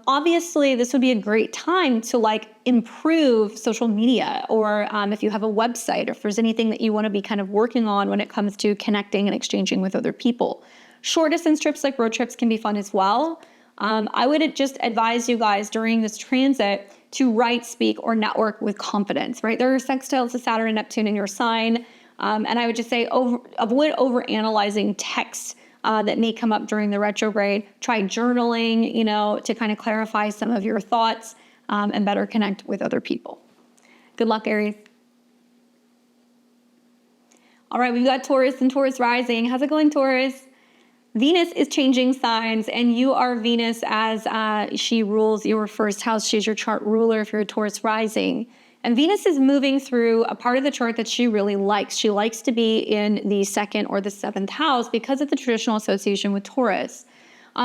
Obviously, this would be a great time to improve social media, or if you have a website, or if there's anything that you want to be kind of working on when it comes to connecting and exchanging with other people. Short distance trips like road trips can be fun as well. I would just advise you guys during this transit to write, speak, or network with confidence, right? There are sextiles to Saturn and Neptune in your sign. And I would just say avoid overanalyzing texts that may come up during the retrograde. Try journaling, to kind of clarify some of your thoughts and better connect with other people. Good luck, Aries. All right, we've got Taurus and Taurus rising. How's it going, Taurus? Venus is changing signs, and you are Venus as she rules your first house. She's your chart ruler if you're a Taurus rising. And Venus is moving through a part of the chart that she really likes. She likes to be in the second or the seventh house because of the traditional association with Taurus.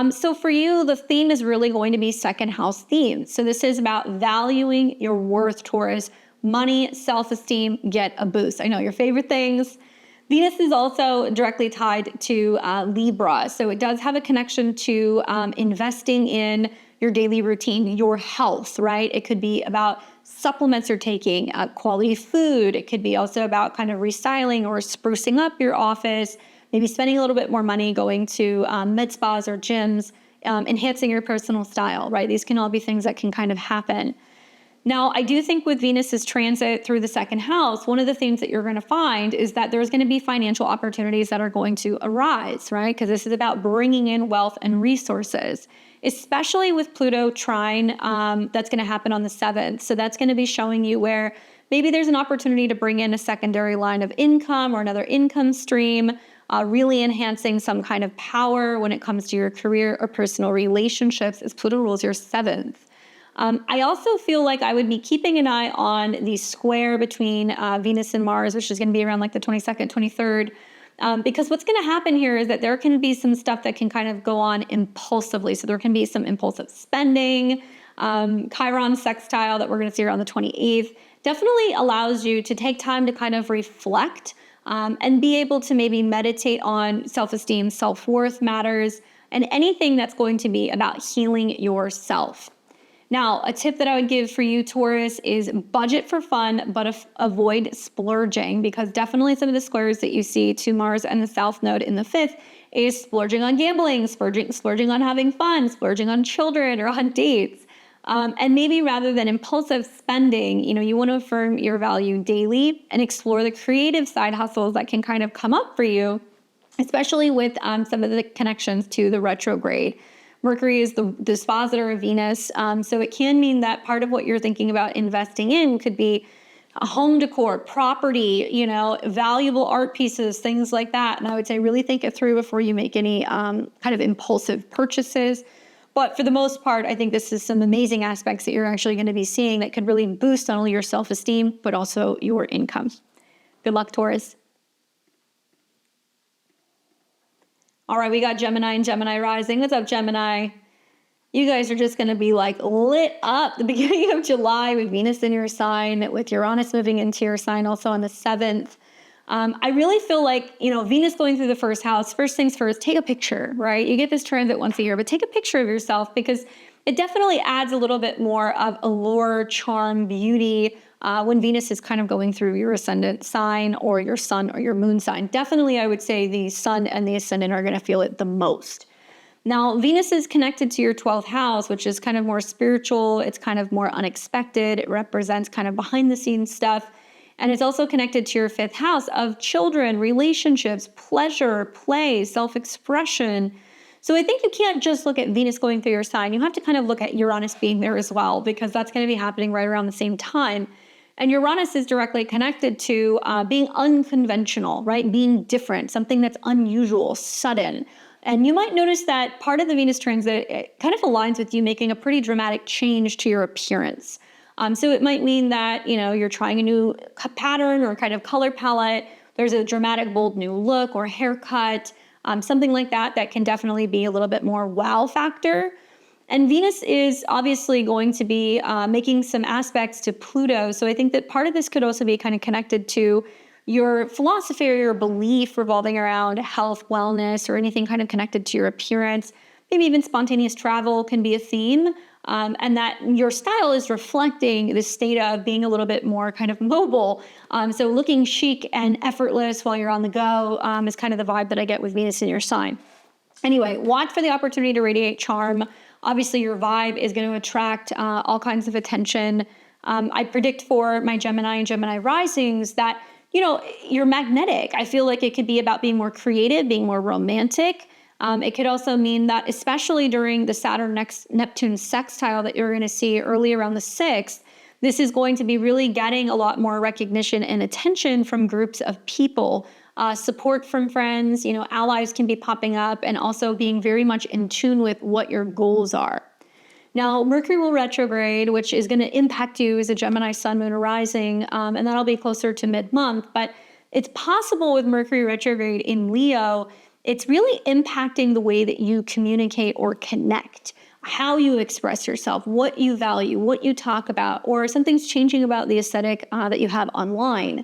So for you, the theme is really going to be second house themed. So this is about valuing your worth, Taurus. Money, self-esteem, get a boost. I know your favorite things. Venus is also directly tied to Libra. So it does have a connection to investing in your daily routine, your health, right? It could be about supplements you're taking, quality food. It could be also about kind of restyling or sprucing up your office, maybe spending a little bit more money going to med spas or gyms, enhancing your personal style, right? These can all be things that can kind of happen. Now, I do think with Venus's transit through the second house, one of the things that you're going to find is that there's going to be financial opportunities that are going to arise, right? Because this is about bringing in wealth and resources, especially with Pluto trine. That's going to happen on the 7th. So that's going to be showing you where maybe there's an opportunity to bring in a secondary line of income or another income stream, really enhancing some kind of power when it comes to your career or personal relationships, as Pluto rules your 7th. I also feel like I would be keeping an eye on the square between Venus and Mars, which is going to be around the 22nd, 23rd, because what's going to happen here is that there can be some stuff that can kind of go on impulsively. So there can be some impulsive spending. Chiron sextile that we're going to see around the 28th definitely allows you to take time to kind of reflect and be able to maybe meditate on self-esteem, self-worth matters, and anything that's going to be about healing yourself. Now, a tip that I would give for you, Taurus, is budget for fun, but avoid splurging, because definitely some of the squares that you see to Mars and the South Node in the 5th is splurging on gambling, splurging on having fun, splurging on children or on dates. And maybe rather than impulsive spending, you want to affirm your value daily and explore the creative side hustles that can kind of come up for you, especially with some of the connections to the retrograde. Mercury is the dispositor of Venus, so it can mean that part of what you're thinking about investing in could be home decor, property, valuable art pieces, things like that. And I would say really think it through before you make any kind of impulsive purchases. But for the most part, I think this is some amazing aspects that you're actually going to be seeing that could really boost not only your self-esteem, but also your income. Good luck, Taurus. All right, we got Gemini and Gemini rising. What's up, Gemini? You guys are just going to be like lit up the beginning of July with Venus in your sign, with Uranus moving into your sign also on the 7th. I really feel like, Venus going through the first house, first things first, take a picture, right? You get this transit once a year, but take a picture of yourself because it definitely adds a little bit more of allure, charm, beauty when Venus is kind of going through your ascendant sign or your sun or your moon sign. Definitely, I would say the sun and the ascendant are going to feel it the most. Now, Venus is connected to your 12th house, which is kind of more spiritual. It's kind of more unexpected. It represents kind of behind the scenes stuff. And it's also connected to your 5th house of children, relationships, pleasure, play, self-expression. So I think you can't just look at Venus going through your sign. You have to kind of look at Uranus being there as well, because that's going to be happening right around the same time. And Uranus is directly connected to being unconventional, right? Being different, something that's unusual, sudden. And you might notice that part of the Venus transit, it kind of aligns with you making a pretty dramatic change to your appearance. So it might mean that, you're trying a new pattern or kind of color palette. There's a dramatic, bold new look or haircut, something like that can definitely be a little bit more wow factor. And Venus is obviously going to be making some aspects to Pluto. So I think that part of this could also be kind of connected to your philosophy or your belief revolving around health, wellness, or anything kind of connected to your appearance. Maybe even spontaneous travel can be a theme. And that your style is reflecting this state of being a little bit more kind of mobile. So looking chic and effortless while you're on the go is kind of the vibe that I get with Venus in your sign. Anyway, watch for the opportunity to radiate charm. Obviously, your vibe is going to attract all kinds of attention. I predict for my Gemini and Gemini risings that you're magnetic. I feel like it could be about being more creative, being more romantic. It could also mean that, especially during the Saturn Neptune sextile that you're going to see early around the 6th, this is going to be really getting a lot more recognition and attention from groups of people. Support from friends, allies can be popping up, and also being very much in tune with what your goals are. Now, Mercury will retrograde, which is going to impact you as a Gemini sun, moon, or rising, and that'll be closer to mid-month. But it's possible with Mercury retrograde in Leo, it's really impacting the way that you communicate or connect, how you express yourself, what you value, what you talk about, or something's changing about the aesthetic that you have online.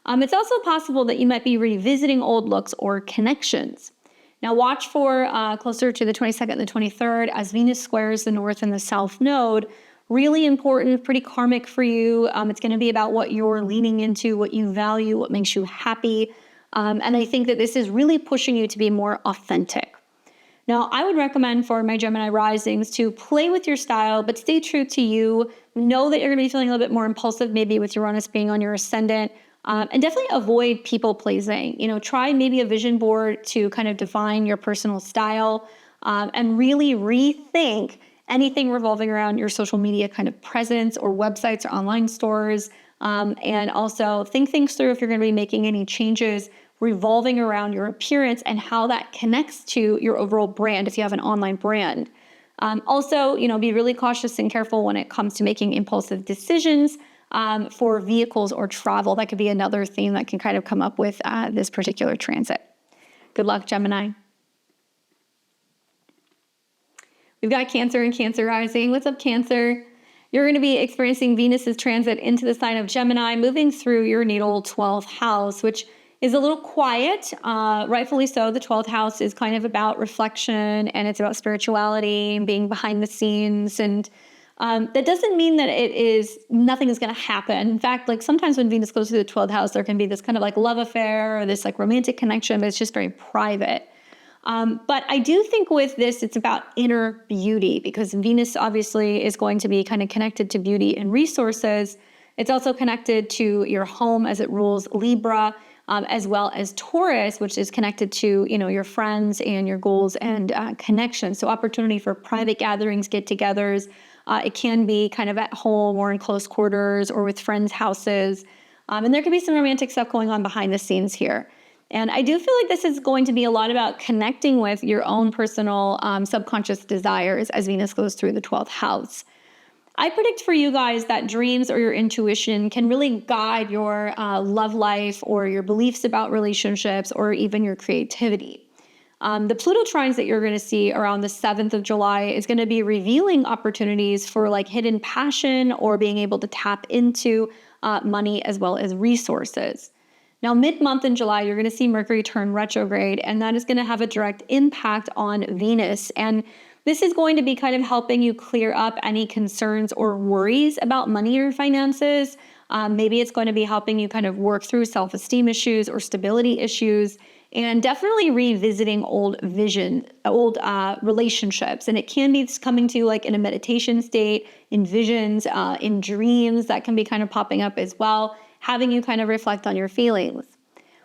It's also possible that you might be revisiting old looks or connections. Now watch for closer to the 22nd and the 23rd as Venus squares the North and the South node. Really important, pretty karmic for you. It's going to be about what you're leaning into, what you value, what makes you happy. And I think that this is really pushing you to be more authentic. Now, I would recommend for my Gemini risings to play with your style, but stay true to you. Know that you're going to be feeling a little bit more impulsive, maybe with Uranus being on your ascendant. And definitely avoid people pleasing. Try maybe a vision board to kind of define your personal style, and really rethink anything revolving around your social media kind of presence or websites or online stores. And also think things through if you're going to be making any changes revolving around your appearance and how that connects to your overall brand if you have an online brand. Also, be really cautious and careful when it comes to making impulsive decisions. For vehicles or travel. That could be another theme that can kind of come up with this particular transit. Good luck, Gemini. We've got Cancer and Cancer rising. What's up, Cancer? You're going to be experiencing Venus's transit into the sign of Gemini, moving through your natal 12th house, which is a little quiet, rightfully so. The 12th house is kind of about reflection, and it's about spirituality and being behind the scenes, and that doesn't mean that nothing is going to happen. In fact, like sometimes when Venus goes through the 12th house, there can be this kind of like love affair or this like romantic connection, but it's just very private. But I do think with this, it's about inner beauty, because Venus obviously is going to be kind of connected to beauty and resources. It's also connected to your home as it rules Libra, as well as Taurus, which is connected to, your friends and your goals and connections. So opportunity for private gatherings, get-togethers, It can be kind of at home or in close quarters or with friends' houses. And there could be some romantic stuff going on behind the scenes here. And I do feel like this is going to be a lot about connecting with your own personal subconscious desires as Venus goes through the 12th house. I predict for you guys that dreams or your intuition can really guide your love life or your beliefs about relationships or even your creativity. The Pluto trines that you're going to see around the 7th of July is going to be revealing opportunities for like hidden passion or being able to tap into money as well as resources. Now, mid-month in July, you're going to see Mercury turn retrograde, and that is going to have a direct impact on Venus. And this is going to be kind of helping you clear up any concerns or worries about money or finances. Maybe it's going to be helping you kind of work through self-esteem issues or stability issues, and definitely revisiting old relationships. And it can be coming to you like in a meditation state, in visions, in dreams that can be kind of popping up as well, having you kind of reflect on your feelings.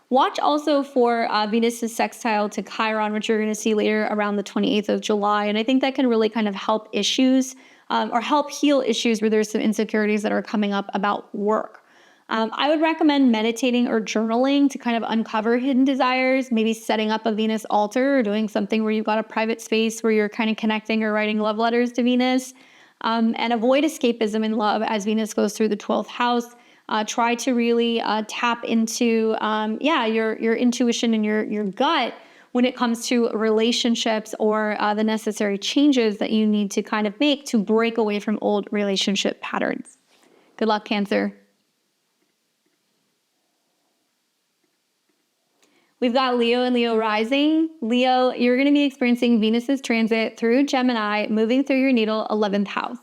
Watch also for Venus's sextile to Chiron, which you're going to see later around the 28th of July. And I think that can really kind of help issues or help heal issues where there's some insecurities that are coming up about work. I would recommend meditating or journaling to kind of uncover hidden desires, maybe setting up a Venus altar or doing something where you've got a private space where you're kind of connecting or writing love letters to Venus. And avoid escapism in love as Venus goes through the 12th house. Try to really tap into, your intuition and your gut when it comes to relationships or the necessary changes that you need to kind of make to break away from old relationship patterns. Good luck, Cancer. We've got Leo and Leo rising. Leo, you're going to be experiencing Venus's transit through Gemini, moving through your natal 11th house.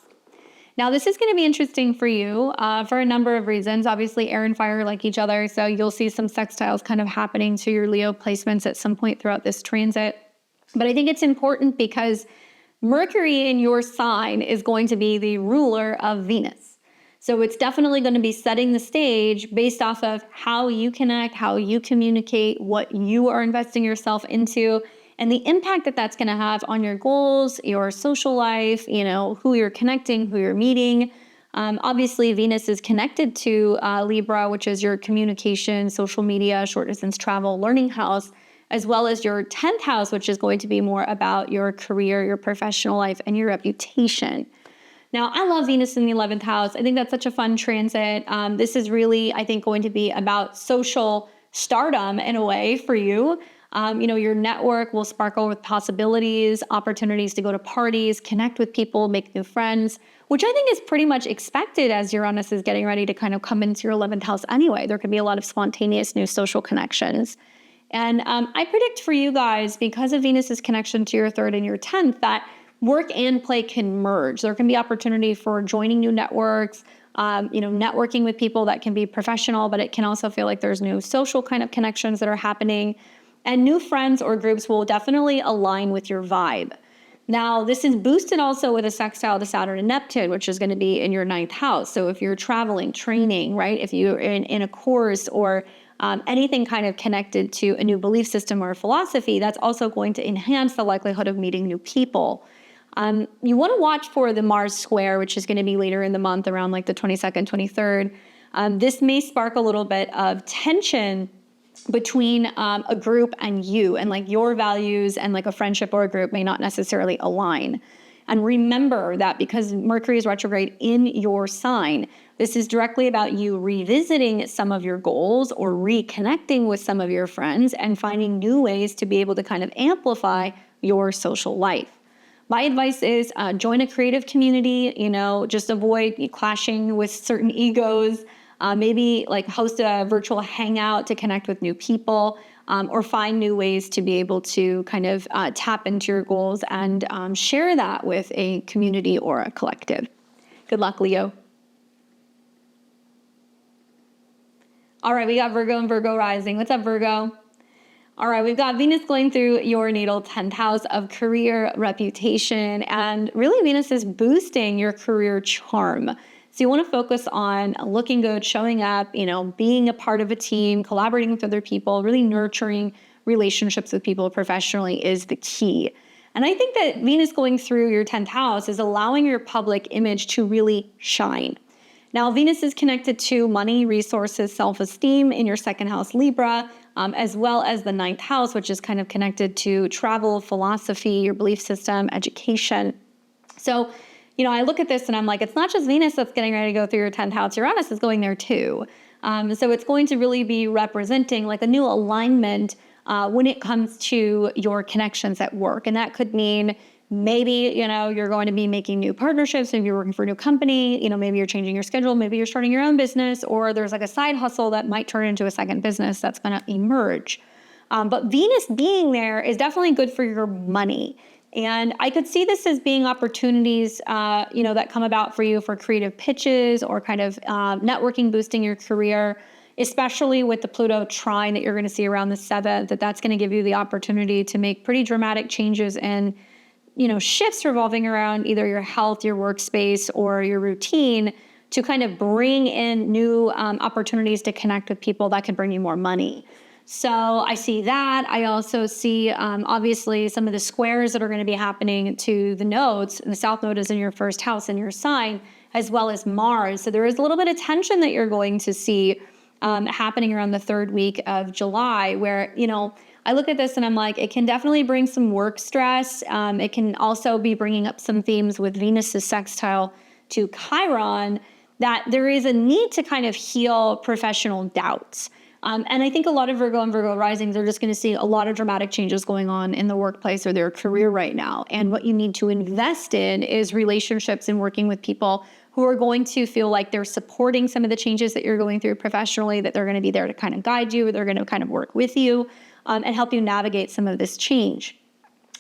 Now, this is going to be interesting for you for a number of reasons. Obviously, air and fire like each other, so you'll see some sextiles kind of happening to your Leo placements at some point throughout this transit. But I think it's important because Mercury in your sign is going to be the ruler of Venus. So it's definitely going to be setting the stage based off of how you connect, how you communicate, what you are investing yourself into, and the impact that that's going to have on your goals, your social life, who you're connecting, who you're meeting. Obviously, Venus is connected to Libra, which is your communication, social media, short distance travel, learning house, as well as your 10th house, which is going to be more about your career, your professional life, and your reputation. Now, I love Venus in the 11th house. I think that's such a fun transit. This is really, I think, going to be about social stardom in a way for you. Your network will sparkle with possibilities, opportunities to go to parties, connect with people, make new friends, which I think is pretty much expected as Uranus is getting ready to kind of come into your 11th house anyway. There could be a lot of spontaneous new social connections. And I predict for you guys, because of Venus's connection to your 3rd and your 10th, that work and play can merge. There can be opportunity for joining new networks, networking with people that can be professional, but it can also feel like there's new social kind of connections that are happening. And new friends or groups will definitely align with your vibe. Now, this is boosted also with a sextile to Saturn and Neptune, which is going to be in your 9th house. So if you're traveling, training, right? If you're in a course or anything kind of connected to a new belief system or philosophy, that's also going to enhance the likelihood of meeting new people. You want to watch for the Mars square, which is going to be later in the month around like the 22nd, 23rd. This may spark a little bit of tension between a group and you, and like your values and like a friendship or a group may not necessarily align. And remember that because Mercury is retrograde in your sign, this is directly about you revisiting some of your goals or reconnecting with some of your friends and finding new ways to be able to kind of amplify your social life. My advice is join a creative community, just avoid clashing with certain egos. Maybe like host a virtual hangout to connect with new people, or find new ways to be able to kind of tap into your goals and share that with a community or a collective. Good luck, Leo. All right, we got Virgo and Virgo rising. What's up, Virgo? All right, we've got Venus going through your natal 10th house of career, reputation, and really Venus is boosting your career charm. So you want to focus on looking good, showing up, being a part of a team, collaborating with other people, really nurturing relationships with people professionally is the key. And I think that Venus going through your 10th house is allowing your public image to really shine. Now, Venus is connected to money, resources, self-esteem in your second house, Libra, as well as the 9th house, which is kind of connected to travel, philosophy, your belief system, education. So, I look at this and I'm like, it's not just Venus that's getting ready to go through your 10th house. Uranus is going there too. So it's going to really be representing like a new alignment when it comes to your connections at work. And that could mean maybe, you're going to be making new partnerships. Maybe you're working for a new company, maybe you're changing your schedule. Maybe you're starting your own business, or there's like a side hustle that might turn into a second business that's going to emerge. But Venus being there is definitely good for your money. And I could see this as being opportunities, that come about for you for creative pitches or kind of networking, boosting your career, especially with the Pluto trine that you're going to see around the 7th, that's going to give you the opportunity to make pretty dramatic changes and, shifts revolving around either your health, your workspace, or your routine to kind of bring in new opportunities to connect with people that can bring you more money. So I see that. I also see, obviously, some of the squares that are going to be happening to the nodes. The South Node is in your first house in your sign, as well as Mars. So there is a little bit of tension that you're going to see happening around the 3rd week of July, where, I look at this and I'm like, it can definitely bring some work stress. It can also be bringing up some themes with Venus's sextile to Chiron, that there is a need to kind of heal professional doubts. And I think a lot of Virgo and Virgo risings are just going to see a lot of dramatic changes going on in the workplace or their career right now. And what you need to invest in is relationships and working with people who are going to feel like they're supporting some of the changes that you're going through professionally, that they're going to be there to kind of guide you, they're going to kind of work with you and help you navigate some of this change.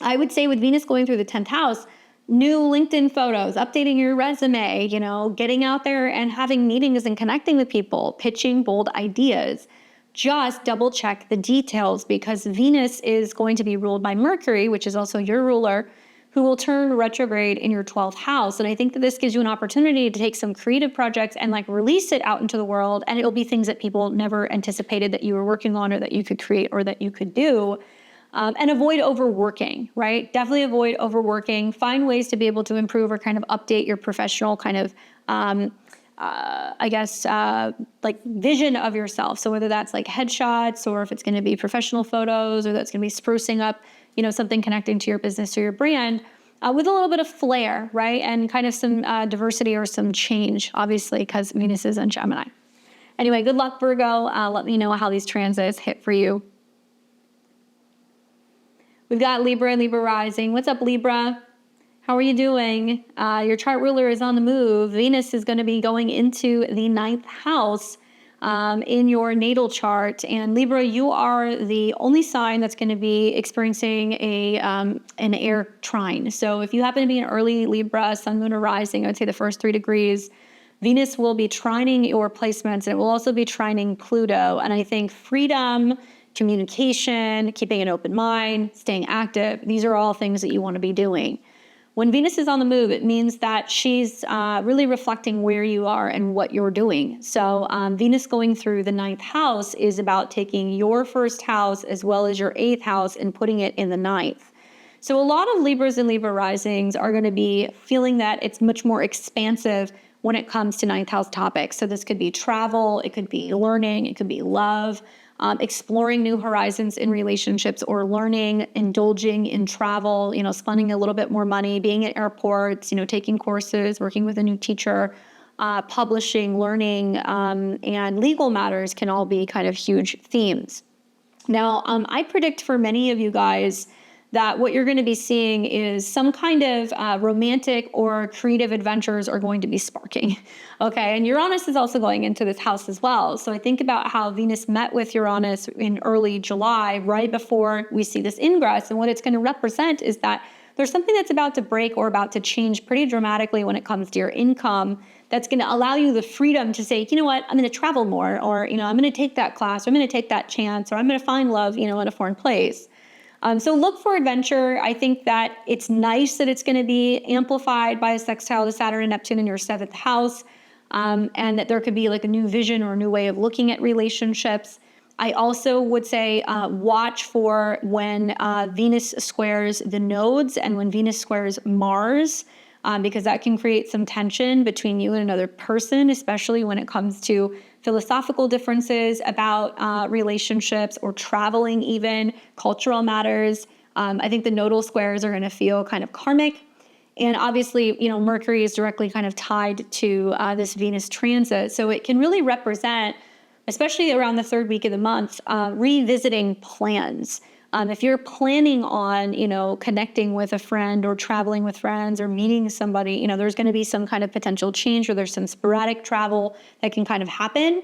I would say with Venus going through the 10th house, new LinkedIn photos, updating your resume, getting out there and having meetings and connecting with people, pitching bold ideas. Just double check the details, because Venus is going to be ruled by Mercury, which is also your ruler, who will turn retrograde in your 12th house. And I think that this gives you an opportunity to take some creative projects and release it out into the world. And it'll be things that people never anticipated that you were working on or that you could create or that you could do. And avoid overworking, right? Definitely avoid overworking. Find ways to be able to improve or kind of update your professional kind of vision of yourself. So whether that's like headshots, or if it's going to be professional photos, or that's going to be sprucing up, something connecting to your business or your brand with a little bit of flair, right? And kind of some diversity or some change, obviously, because Venus is in Gemini. Anyway, good luck, Virgo. Let me know how these transits hit for you. We've got Libra and Libra rising. What's up, Libra? How are you doing? Your chart ruler is on the move. Venus is going to be going into the 9th house in your natal chart. And Libra, you are the only sign that's going to be experiencing an air trine. So if you happen to be an early Libra, sun, moon, or rising, I would say the first 3 degrees, Venus will be trining your placements, and it will also be trining Pluto. And I think freedom, communication, keeping an open mind, staying active, these are all things that you want to be doing. When Venus is on the move, it means that she's really reflecting where you are and what you're doing. So Venus going through the 9th house is about taking your first house as well as your 8th house and putting it in the 9th. So a lot of Libras and Libra risings are going to be feeling that it's much more expansive when it comes to 9th house topics. So this could be travel, it could be learning, it could be love, exploring new horizons in relationships, or learning, indulging in travel, spending a little bit more money, being at airports, taking courses, working with a new teacher, publishing, learning, and legal matters can all be kind of huge themes. Now, I predict for many of you guys that what you're going to be seeing is some kind of romantic or creative adventures are going to be sparking. Okay, and Uranus is also going into this house as well. So I think about how Venus met with Uranus in early July, right before we see this ingress. And what it's going to represent is that there's something that's about to break or about to change pretty dramatically when it comes to your income, that's going to allow you the freedom to say, you know what, I'm going to travel more, or, I'm going to take that class, or I'm going to take that chance, or I'm going to find love, in a foreign place. So look for adventure. I think that it's nice that it's going to be amplified by a sextile to Saturn and Neptune in your 7th house, and that there could be like a new vision or a new way of looking at relationships. I also would say watch for when Venus squares the nodes and when Venus squares Mars, because that can create some tension between you and another person, especially when it comes to philosophical differences about relationships or traveling, even cultural matters. I think the nodal squares are going to feel kind of karmic. And obviously, Mercury is directly kind of tied to this Venus transit. So it can really represent, especially around the third week of the month, revisiting plans. If you're planning on, connecting with a friend or traveling with friends or meeting somebody, there's going to be some kind of potential change, or there's some sporadic travel that can kind of happen.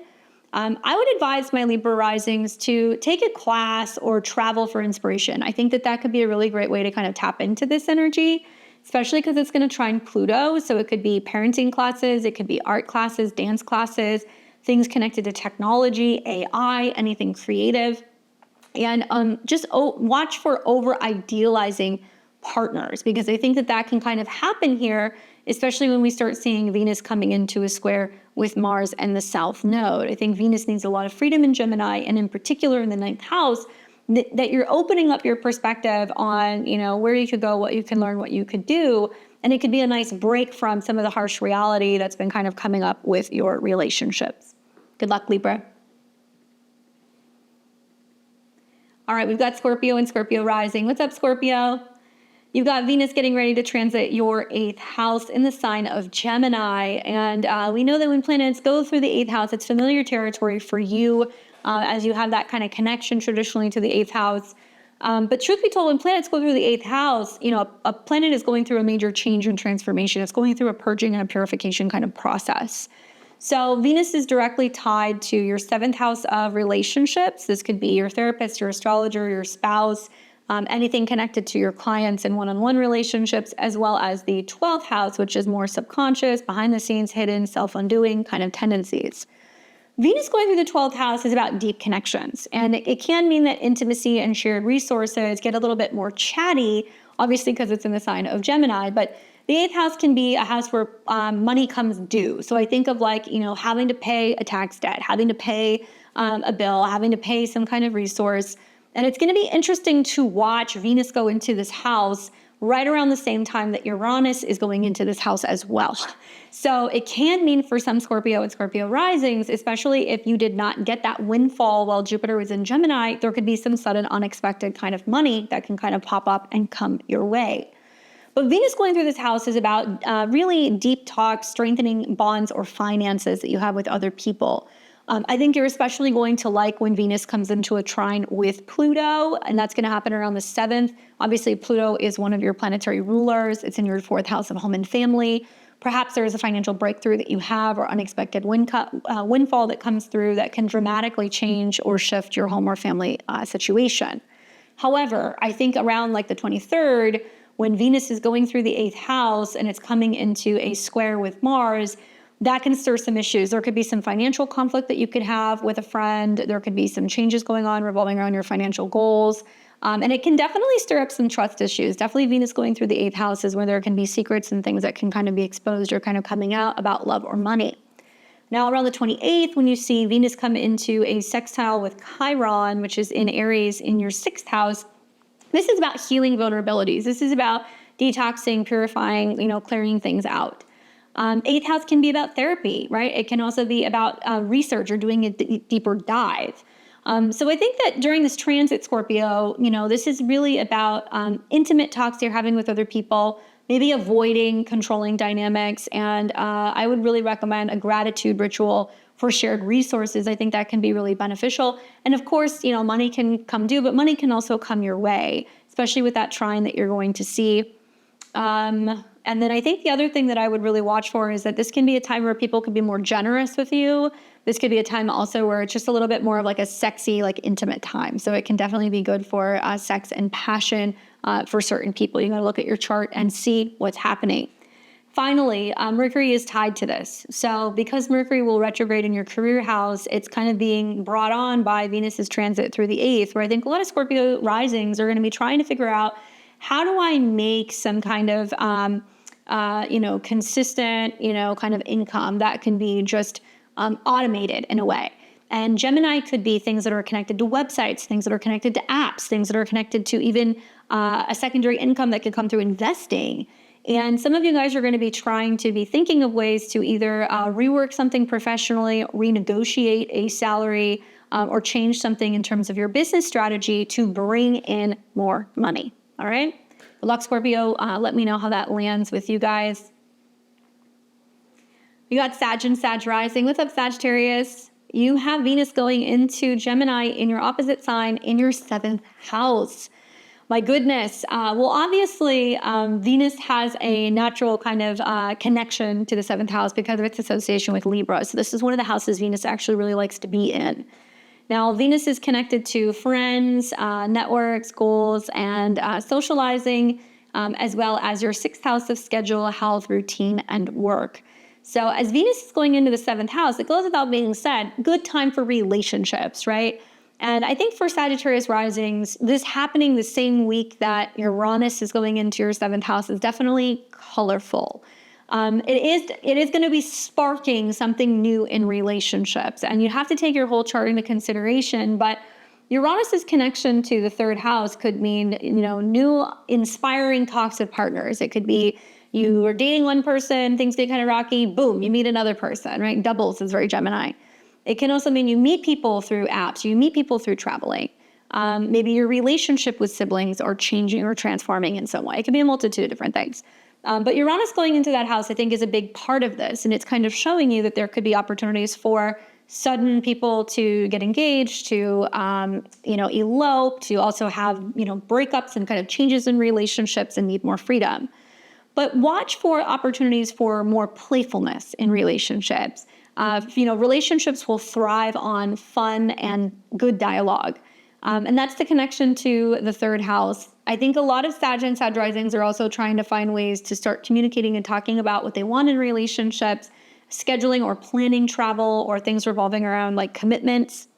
I would advise my Libra risings to take a class or travel for inspiration. I think that could be a really great way to kind of tap into this energy, especially because it's going to trine Pluto. So it could be parenting classes, it could be art classes, dance classes, things connected to technology, AI, anything creative. And just watch for over-idealizing partners, because I think that can kind of happen here, especially when we start seeing Venus coming into a square with Mars and the South Node. I think Venus needs a lot of freedom in Gemini, and in particular in the 9th house, that you're opening up your perspective on, where you could go, what you can learn, what you could do. And it could be a nice break from some of the harsh reality that's been kind of coming up with your relationships. Good luck, Libra. All right, we've got Scorpio and Scorpio rising. What's up, Scorpio? You've got Venus getting ready to transit your 8th house in the sign of Gemini. And we know that when planets go through the 8th house, it's familiar territory for you, as you have that kind of connection traditionally to the 8th house. But truth be told, when planets go through the 8th house, a planet is going through a major change and transformation. It's going through a purging and a purification kind of process. So Venus is directly tied to your 7th house of relationships. This could be your therapist, your astrologer, your spouse, anything connected to your clients and one-on-one relationships, as well as the 12th house, which is more subconscious, behind the scenes, hidden, self-undoing kind of tendencies. Venus going through the 12th house is about deep connections, and it can mean that intimacy and shared resources get a little bit more chatty, obviously because it's in the sign of Gemini, but the 8th house can be a house where money comes due. So I think of having to pay a tax debt, having to pay a bill, having to pay some kind of resource. And it's going to be interesting to watch Venus go into this house right around the same time that Uranus is going into this house as well. So it can mean for some Scorpio and Scorpio risings, especially if you did not get that windfall while Jupiter was in Gemini, there could be some sudden unexpected kind of money that can kind of pop up and come your way. But Venus going through this house is about really deep talk, strengthening bonds or finances that you have with other people. I think you're especially going to like when Venus comes into a trine with Pluto, and that's going to happen around the 7th. Obviously, Pluto is one of your planetary rulers. It's in your 4th house of home and family. Perhaps there is a financial breakthrough that you have or unexpected windfall that comes through that can dramatically change or shift your home or family situation. However, I think around the 23rd, when Venus is going through the 8th house and it's coming into a square with Mars, that can stir some issues. There could be some financial conflict that you could have with a friend. There could be some changes going on revolving around your financial goals. And it can definitely stir up some trust issues. Definitely Venus going through the 8th house is where there can be secrets and things that can kind of be exposed or kind of coming out about love or money. Now around the 28th, when you see Venus come into a sextile with Chiron, which is in Aries in your 6th house, this is about healing vulnerabilities. This is about detoxing, purifying, clearing things out. 8th house can be about therapy, right? It can also be about research or doing a deeper dive. So I think that during this transit, Scorpio, this is really about intimate talks you're having with other people, maybe avoiding controlling dynamics. And I would really recommend a gratitude ritual for shared resources. I think that can be really beneficial. And of course, money can come due, but money can also come your way, especially with that trine that you're going to see. And then I think the other thing that I would really watch for is that this can be a time where people can be more generous with you. This could be a time also where it's just a little bit more of a sexy, intimate time. So it can definitely be good for sex and passion for certain people. You got to look at your chart and see what's happening. Finally, Mercury is tied to this. So because Mercury will retrograde in your career house, it's kind of being brought on by Venus's transit through the 8th, where I think a lot of Scorpio risings are going to be trying to figure out, how do I make some kind of, consistent, kind of income that can be just automated in a way. And Gemini could be things that are connected to websites, things that are connected to apps, things that are connected to even a secondary income that could come through investing. And some of you guys are going to be trying to be thinking of ways to either rework something professionally, renegotiate a salary, or change something in terms of your business strategy to bring in more money. All right? Good luck, Scorpio. Let me know how that lands with you guys. You got Sag and Sag rising. What's up, Sagittarius? You have Venus going into Gemini in your opposite sign in your 7th house. My goodness. Well, obviously, Venus has a natural kind of connection to the 7th house because of its association with Libra. So this is one of the houses Venus actually really likes to be in. Now, Venus is connected to friends, networks, goals, and socializing, as well as your 6th house of schedule, health, routine, and work. So as Venus is going into the 7th house, it goes without being said, good time for relationships, right? And I think for Sagittarius risings, this happening the same week that Uranus is going into your 7th house is definitely colorful. It is going to be sparking something new in relationships, and you have to take your whole chart into consideration. But Uranus's connection to the 3rd house could mean, new inspiring talks with partners. It could be you are dating one person, things get kind of rocky, boom, you meet another person, right? Doubles is very Gemini. It can also mean you meet people through apps, you meet people through traveling. Maybe your relationship with siblings are changing or transforming in some way. It can be a multitude of different things. But Uranus going into that house, I think, is a big part of this. And it's kind of showing you that there could be opportunities for sudden people to get engaged, to, elope, to also have, breakups and kind of changes in relationships and need more freedom. But watch for opportunities for more playfulness in relationships. Relationships will thrive on fun and good dialogue. And that's the connection to the 3rd house. I think a lot of Sag and Sag risings are also trying to find ways to start communicating and talking about what they want in relationships, scheduling or planning travel, or things revolving around like commitments.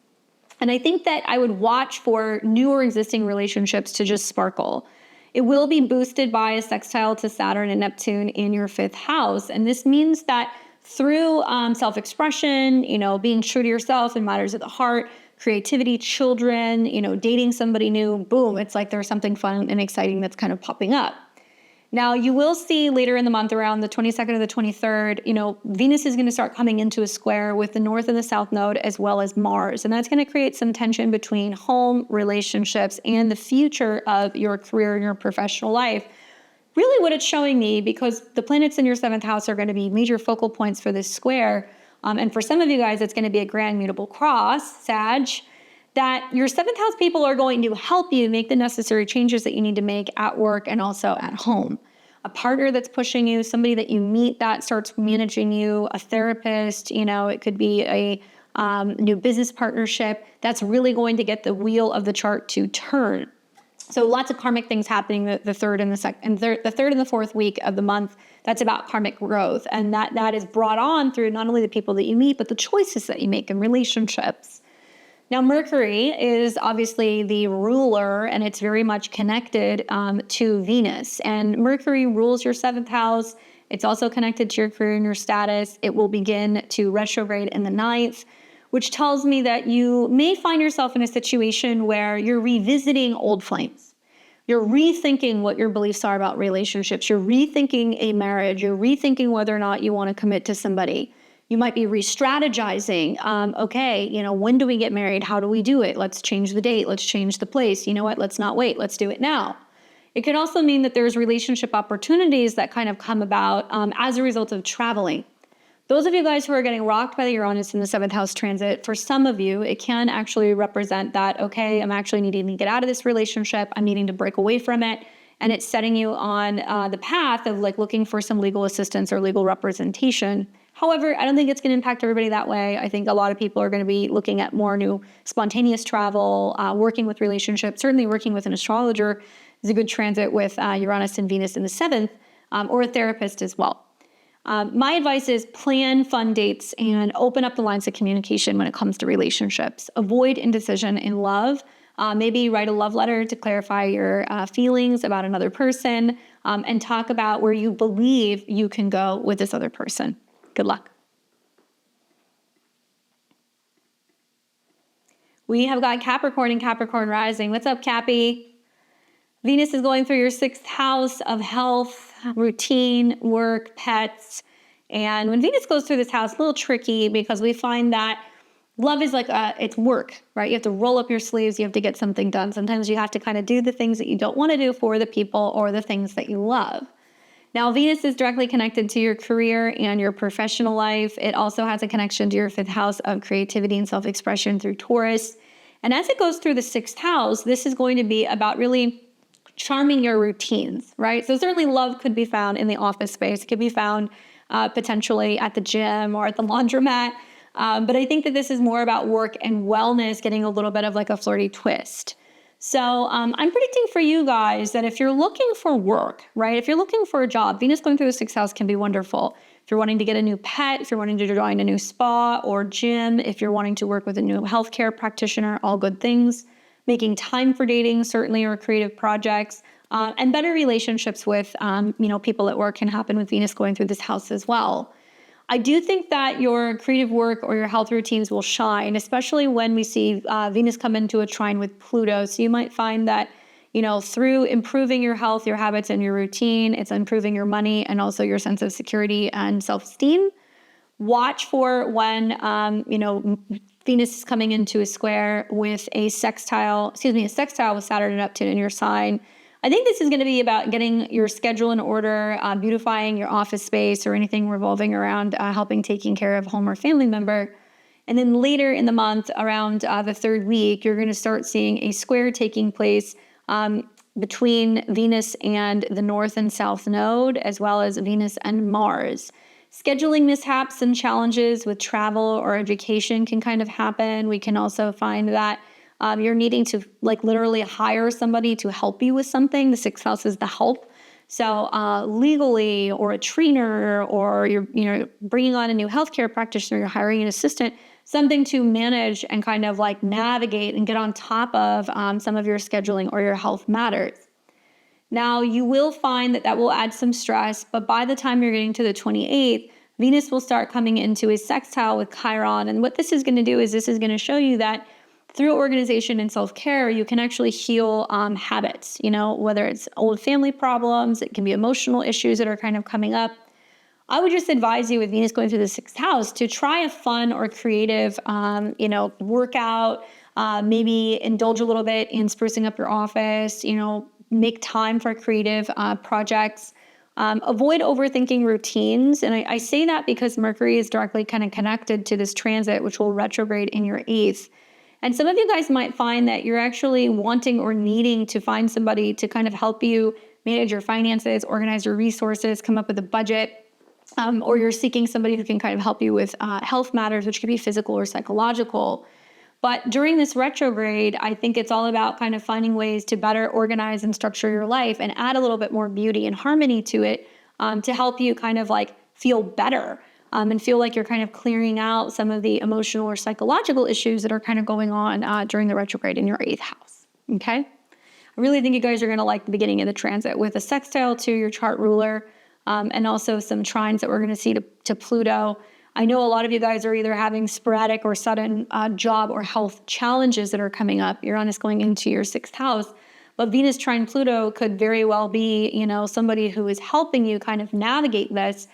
And I think that I would watch for new or existing relationships to just sparkle. It will be boosted by a sextile to Saturn and Neptune in your 5th house. And this means that through self-expression, being true to yourself in matters of the heart, creativity, children, dating somebody new, boom, it's like there's something fun and exciting that's kind of popping up. Now, you will see later in the month, around the 22nd or the 23rd, Venus is going to start coming into a square with the North and the South node, as well as Mars. And that's going to create some tension between home, relationships, and the future of your career and your professional life. Really what it's showing me, because the planets in your 7th house are going to be major focal points for this square, and for some of you guys, it's going to be a grand mutable cross, Sag, that your 7th house people are going to help you make the necessary changes that you need to make at work and also at home. A partner that's pushing you, somebody that you meet that starts managing you, a therapist, it could be a new business partnership that's really going to get the wheel of the chart to turn. So lots of karmic things happening the 3rd and the 3rd and the 4th week of the month. That's about karmic growth, and that is brought on through not only the people that you meet, but the choices that you make in relationships. Now, Mercury is obviously the ruler, and it's very much connected to Venus. And Mercury rules your 7th house. It's also connected to your career and your status. It will begin to retrograde in the 9th, which tells me that you may find yourself in a situation where you're revisiting old flames. You're rethinking what your beliefs are about relationships. You're rethinking a marriage. You're rethinking whether or not you want to commit to somebody. You might be re-strategizing. When do we get married? How do we do it? Let's change the date. Let's change the place. You know what? Let's not wait. Let's do it now. It can also mean that there's relationship opportunities that kind of come about as a result of traveling. Those of you guys who are getting rocked by the Uranus in the 7th house transit, for some of you, it can actually represent that, okay, I'm actually needing to get out of this relationship. I'm needing to break away from it. And it's setting you on the path of like looking for some legal assistance or legal representation. However, I don't think it's going to impact everybody that way. I think a lot of people are going to be looking at more new spontaneous travel, working with relationships. Certainly working with an astrologer is a good transit with Uranus and Venus in the 7th, or a therapist as well. My advice is plan fun dates and open up the lines of communication when it comes to relationships. Avoid indecision in love. Maybe write a love letter to clarify your feelings about another person, and talk about where you believe you can go with this other person. Good luck. We have got Capricorn and Capricorn rising. What's up, Cappy? Venus is going through your 6th house of health, routine, work, pets. And when Venus goes through this house, a little tricky because we find that love is like, it's work, right? You have to roll up your sleeves. You have to get something done. Sometimes you have to kind of do the things that you don't want to do for the people or the things that you love. Now, Venus is directly connected to your career and your professional life. It also has a connection to your 5th house of creativity and self-expression through Taurus. And as it goes through the 6th house, this is going to be about really charming your routines, right? So certainly love could be found in the office space. It could be found potentially at the gym or at the laundromat. But I think that this is more about work and wellness, getting a little bit of like a flirty twist. So I'm predicting for you guys that if you're looking for work, right? If you're looking for a job, Venus going through the 6th house can be wonderful. If you're wanting to get a new pet, if you're wanting to join a new spa or gym, if you're wanting to work with a new healthcare practitioner, all good things. Making time for dating, certainly, or creative projects, and better relationships with, people at work can happen with Venus going through this house as well. I do think that your creative work or your health routines will shine, especially when we see Venus come into a trine with Pluto. So you might find that, through improving your health, your habits, and your routine, it's improving your money and also your sense of security and self-esteem. Watch for when, Venus is coming into a square with a sextile with Saturn and Neptune in your sign. I think this is going to be about getting your schedule in order, beautifying your office space or anything revolving around taking care of home or family member. And then later in the month, around the 3rd week, you're going to start seeing a square taking place between Venus and the North and South node, as well as Venus and Mars. Scheduling mishaps and challenges with travel or education can kind of happen. We can also find that you're needing to literally hire somebody to help you with something. The 6th house is the help. So legally, or a trainer, or you're bringing on a new healthcare practitioner, you're hiring an assistant, something to manage and kind of navigate and get on top of some of your scheduling or your health matters. Now, you will find that will add some stress, but by the time you're getting to the 28th, Venus will start coming into a sextile with Chiron. And what this is going to do is this is going to show you that through organization and self-care, you can actually heal habits, whether it's old family problems, it can be emotional issues that are kind of coming up. I would just advise you with Venus going through the 6th house to try a fun or creative, workout, maybe indulge a little bit in sprucing up your office, make time for creative projects. Avoid overthinking routines. And I say that because Mercury is directly kind of connected to this transit, which will retrograde in your 8th. And some of you guys might find that you're actually wanting or needing to find somebody to kind of help you manage your finances, organize your resources, come up with a budget, or you're seeking somebody who can kind of help you with health matters, which could be physical or psychological. But during this retrograde, I think it's all about kind of finding ways to better organize and structure your life and add a little bit more beauty and harmony to it to help you kind of feel better and feel like you're kind of clearing out some of the emotional or psychological issues that are kind of going on during the retrograde in your 8th house, okay? I really think you guys are going to like the beginning of the transit with a sextile to your chart ruler and also some trines that we're going to see to Pluto. I know a lot of you guys are either having sporadic or sudden job or health challenges that are coming up. Uranus going into your 6th house. But Venus trine Pluto could very well be, somebody who is helping you kind of navigate this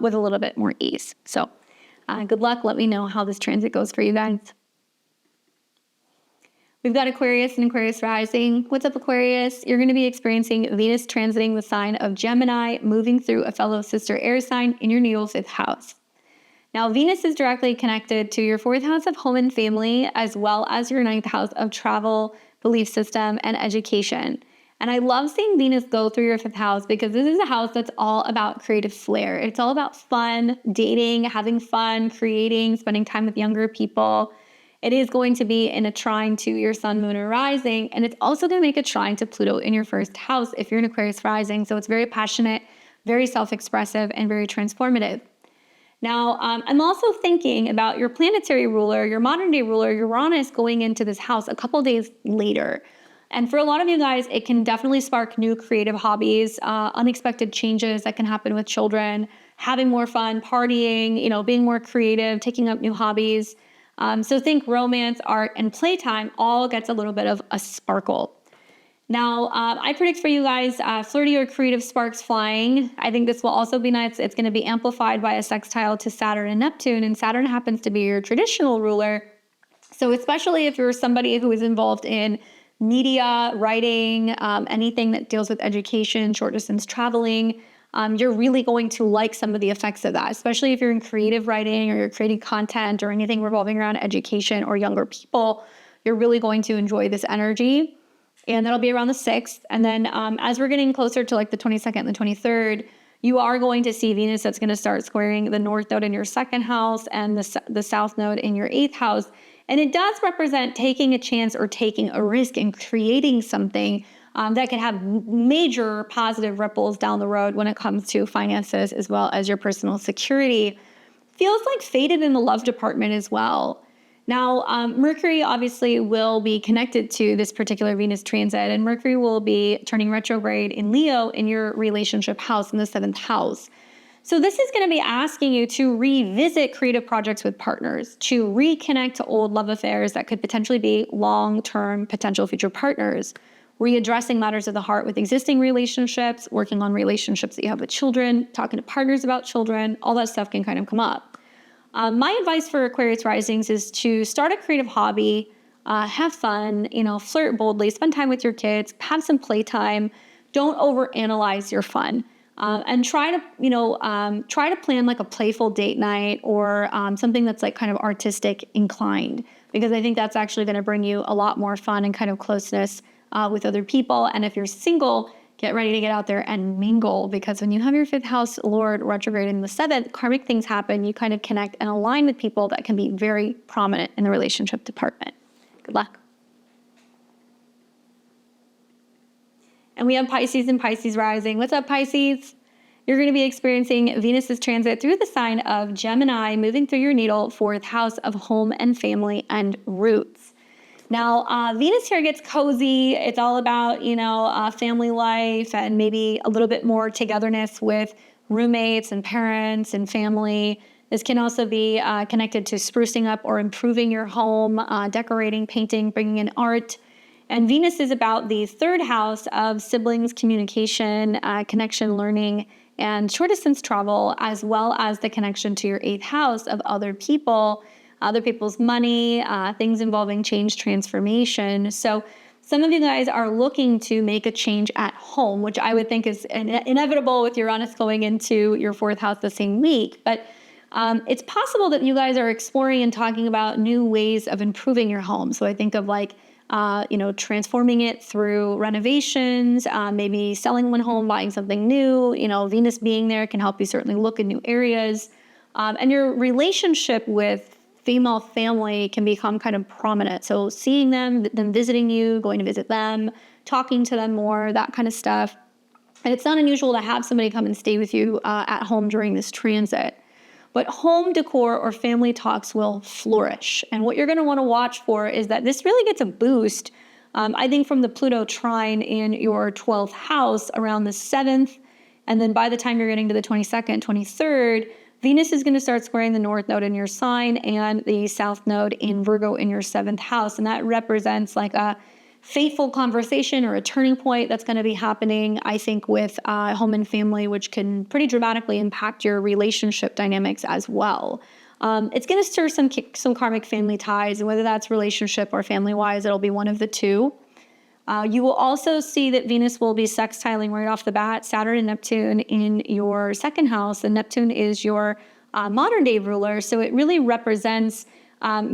with a little bit more ease. So good luck. Let me know how this transit goes for you guys. We've got Aquarius and Aquarius rising. What's up, Aquarius? You're going to be experiencing Venus transiting the sign of Gemini, moving through a fellow sister air sign in your natal 5th house. Now, Venus is directly connected to your 4th house of home and family, as well as your 9th house of travel, belief system, and education. And I love seeing Venus go through your 5th house because this is a house that's all about creative flair. It's all about fun, dating, having fun, creating, spending time with younger people. It is going to be in a trine to your sun, moon, or rising. And it's also going to make a trine to Pluto in your 1st house if you're an Aquarius rising. So it's very passionate, very self-expressive, and very transformative. Now, I'm also thinking about your planetary ruler, your modern day ruler, Uranus, going into this house a couple days later. And for a lot of you guys, it can definitely spark new creative hobbies, unexpected changes that can happen with children, having more fun, partying, being more creative, taking up new hobbies. So think romance, art, and playtime all gets a little bit of a sparkle. Now, I predict for you guys flirty or creative sparks flying. I think this will also be nice. It's going to be amplified by a sextile to Saturn and Neptune, and Saturn happens to be your traditional ruler. So especially if you're somebody who is involved in media, writing, anything that deals with education, short distance traveling, you're really going to like some of the effects of that, especially if you're in creative writing or you're creating content or anything revolving around education or younger people. You're really going to enjoy this energy. And that'll be around the 6th. And then as we're getting closer to like the 22nd and the 23rd, you are going to see Venus that's going to start squaring the north node in your 2nd house and the south node in your 8th house. And it does represent taking a chance or taking a risk and creating something that can have major positive ripples down the road when it comes to finances as well as your personal security. Feels like fated in the love department as well. Now, Mercury obviously will be connected to this particular Venus transit, and Mercury will be turning retrograde in Leo in your relationship house in the 7th house. So this is going to be asking you to revisit creative projects with partners, to reconnect to old love affairs that could potentially be long-term potential future partners, readdressing matters of the heart with existing relationships, working on relationships that you have with children, talking to partners about children, all that stuff can kind of come up. My advice for Aquarius risings is to start a creative hobby, have fun, flirt boldly, spend time with your kids, have some playtime. Don't overanalyze your fun, and try to plan like a playful date night or something that's like kind of artistic inclined, because I think that's actually going to bring you a lot more fun and kind of closeness with other people. And if you're single, get ready to get out there and mingle, because when you have your 5th house Lord retrograde in the 7th, karmic things happen. You kind of connect and align with people that can be very prominent in the relationship department. Good luck. And we have Pisces and Pisces rising. What's up, Pisces? You're going to be experiencing Venus's transit through the sign of Gemini, moving through your natal 4th house of home and family and roots. Now, Venus here gets cozy. It's all about, family life and maybe a little bit more togetherness with roommates and parents and family. This can also be connected to sprucing up or improving your home, decorating, painting, bringing in art. And Venus is about the 3rd house of siblings, communication, connection, learning, and short distance travel, as well as the connection to your 8th house of other people, other people's money, things involving change, transformation. So some of you guys are looking to make a change at home, which I would think is inevitable with Uranus going into your 4th house the same week. But it's possible that you guys are exploring and talking about new ways of improving your home. So I think of like, transforming it through renovations, maybe selling one home, buying something new. Venus being there can help you certainly look in new areas. And your relationship with female family can become kind of prominent. So seeing them visiting you, going to visit them, talking to them more, that kind of stuff. And it's not unusual to have somebody come and stay with you at home during this transit. But home decor or family talks will flourish. And what you're going to want to watch for is that this really gets a boost, I think, from the Pluto trine in your 12th house around the 7th. And then by the time you're getting to the 22nd, 23rd, Venus is going to start squaring the north node in your sign and the south node in Virgo in your 7th house. And that represents like a fateful conversation or a turning point that's going to be happening, I think, with home and family, which can pretty dramatically impact your relationship dynamics as well. It's going to stir some karmic family ties, and whether that's relationship or family-wise, it'll be one of the two. You will also see that Venus will be sextiling right off the bat Saturn and Neptune in your 2nd house, and Neptune is your modern day ruler. So it really represents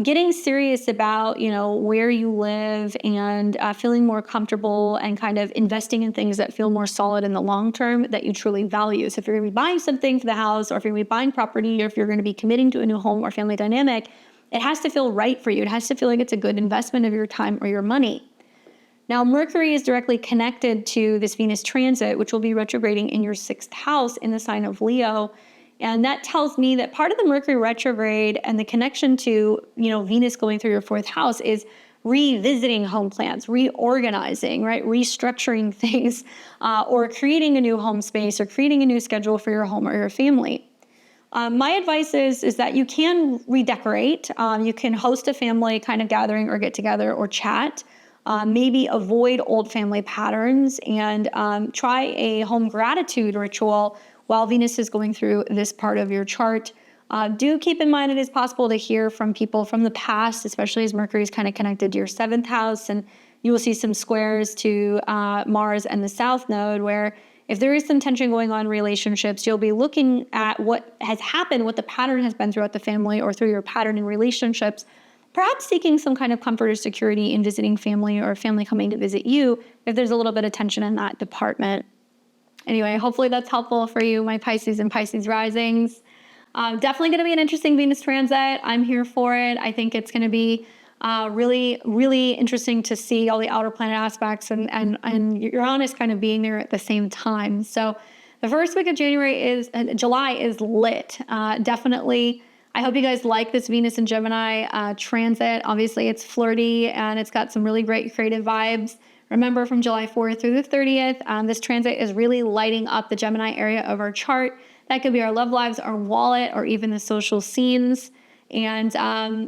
getting serious about, where you live and feeling more comfortable and kind of investing in things that feel more solid in the long term that you truly value. So if you're going to be buying something for the house, or if you're going to be buying property, or if you're going to be committing to a new home or family dynamic, it has to feel right for you. It has to feel like it's a good investment of your time or your money. Now, Mercury is directly connected to this Venus transit, which will be retrograding in your 6th house in the sign of Leo. And that tells me that part of the Mercury retrograde and the connection to, Venus going through your 4th house is revisiting home plans, reorganizing, right? Restructuring things, or creating a new home space or creating a new schedule for your home or your family. My advice is that you can redecorate. You can host a family kind of gathering or get together or chat. Maybe avoid old family patterns and try a home gratitude ritual while Venus is going through this part of your chart. Do keep in mind it is possible to hear from people from the past, especially as Mercury is kind of connected to your 7th house, and you will see some squares to Mars and the South Node, where if there is some tension going on in relationships, you'll be looking at what has happened, what the pattern has been throughout the family or through your pattern in relationships, perhaps seeking some kind of comfort or security in visiting family or family coming to visit you if there's a little bit of tension in that department. Anyway, hopefully that's helpful for you, my Pisces and Pisces risings. Definitely going to be an interesting Venus transit. I'm here for it. I think it's going to be really, really interesting to see all the outer planet aspects and Uranus kind of being there at the same time. So the first week of July is lit. Definitely. I hope you guys like this Venus and Gemini transit. Obviously, it's flirty and it's got some really great creative vibes. Remember, from July 4th through the 30th, this transit is really lighting up the Gemini area of our chart. That could be our love lives, our wallet, or even the social scenes. And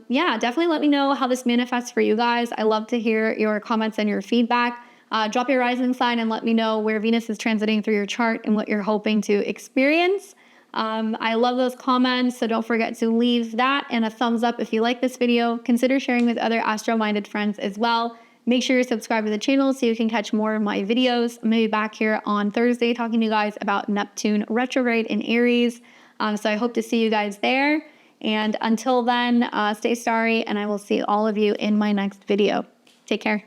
yeah, definitely let me know how this manifests for you guys. I love to hear your comments and your feedback. Drop your rising sign and let me know where Venus is transiting through your chart and what you're hoping to experience. I love those comments, so don't forget to leave that and a thumbs up if you like this video. Consider sharing with other astro-minded friends as well. Make sure you're subscribed to the channel so you can catch more of my videos. I'm going to be back here on Thursday talking to you guys about Neptune retrograde in Aries. So I hope to see you guys there. And until then, stay starry, and I will see all of you in my next video. Take care.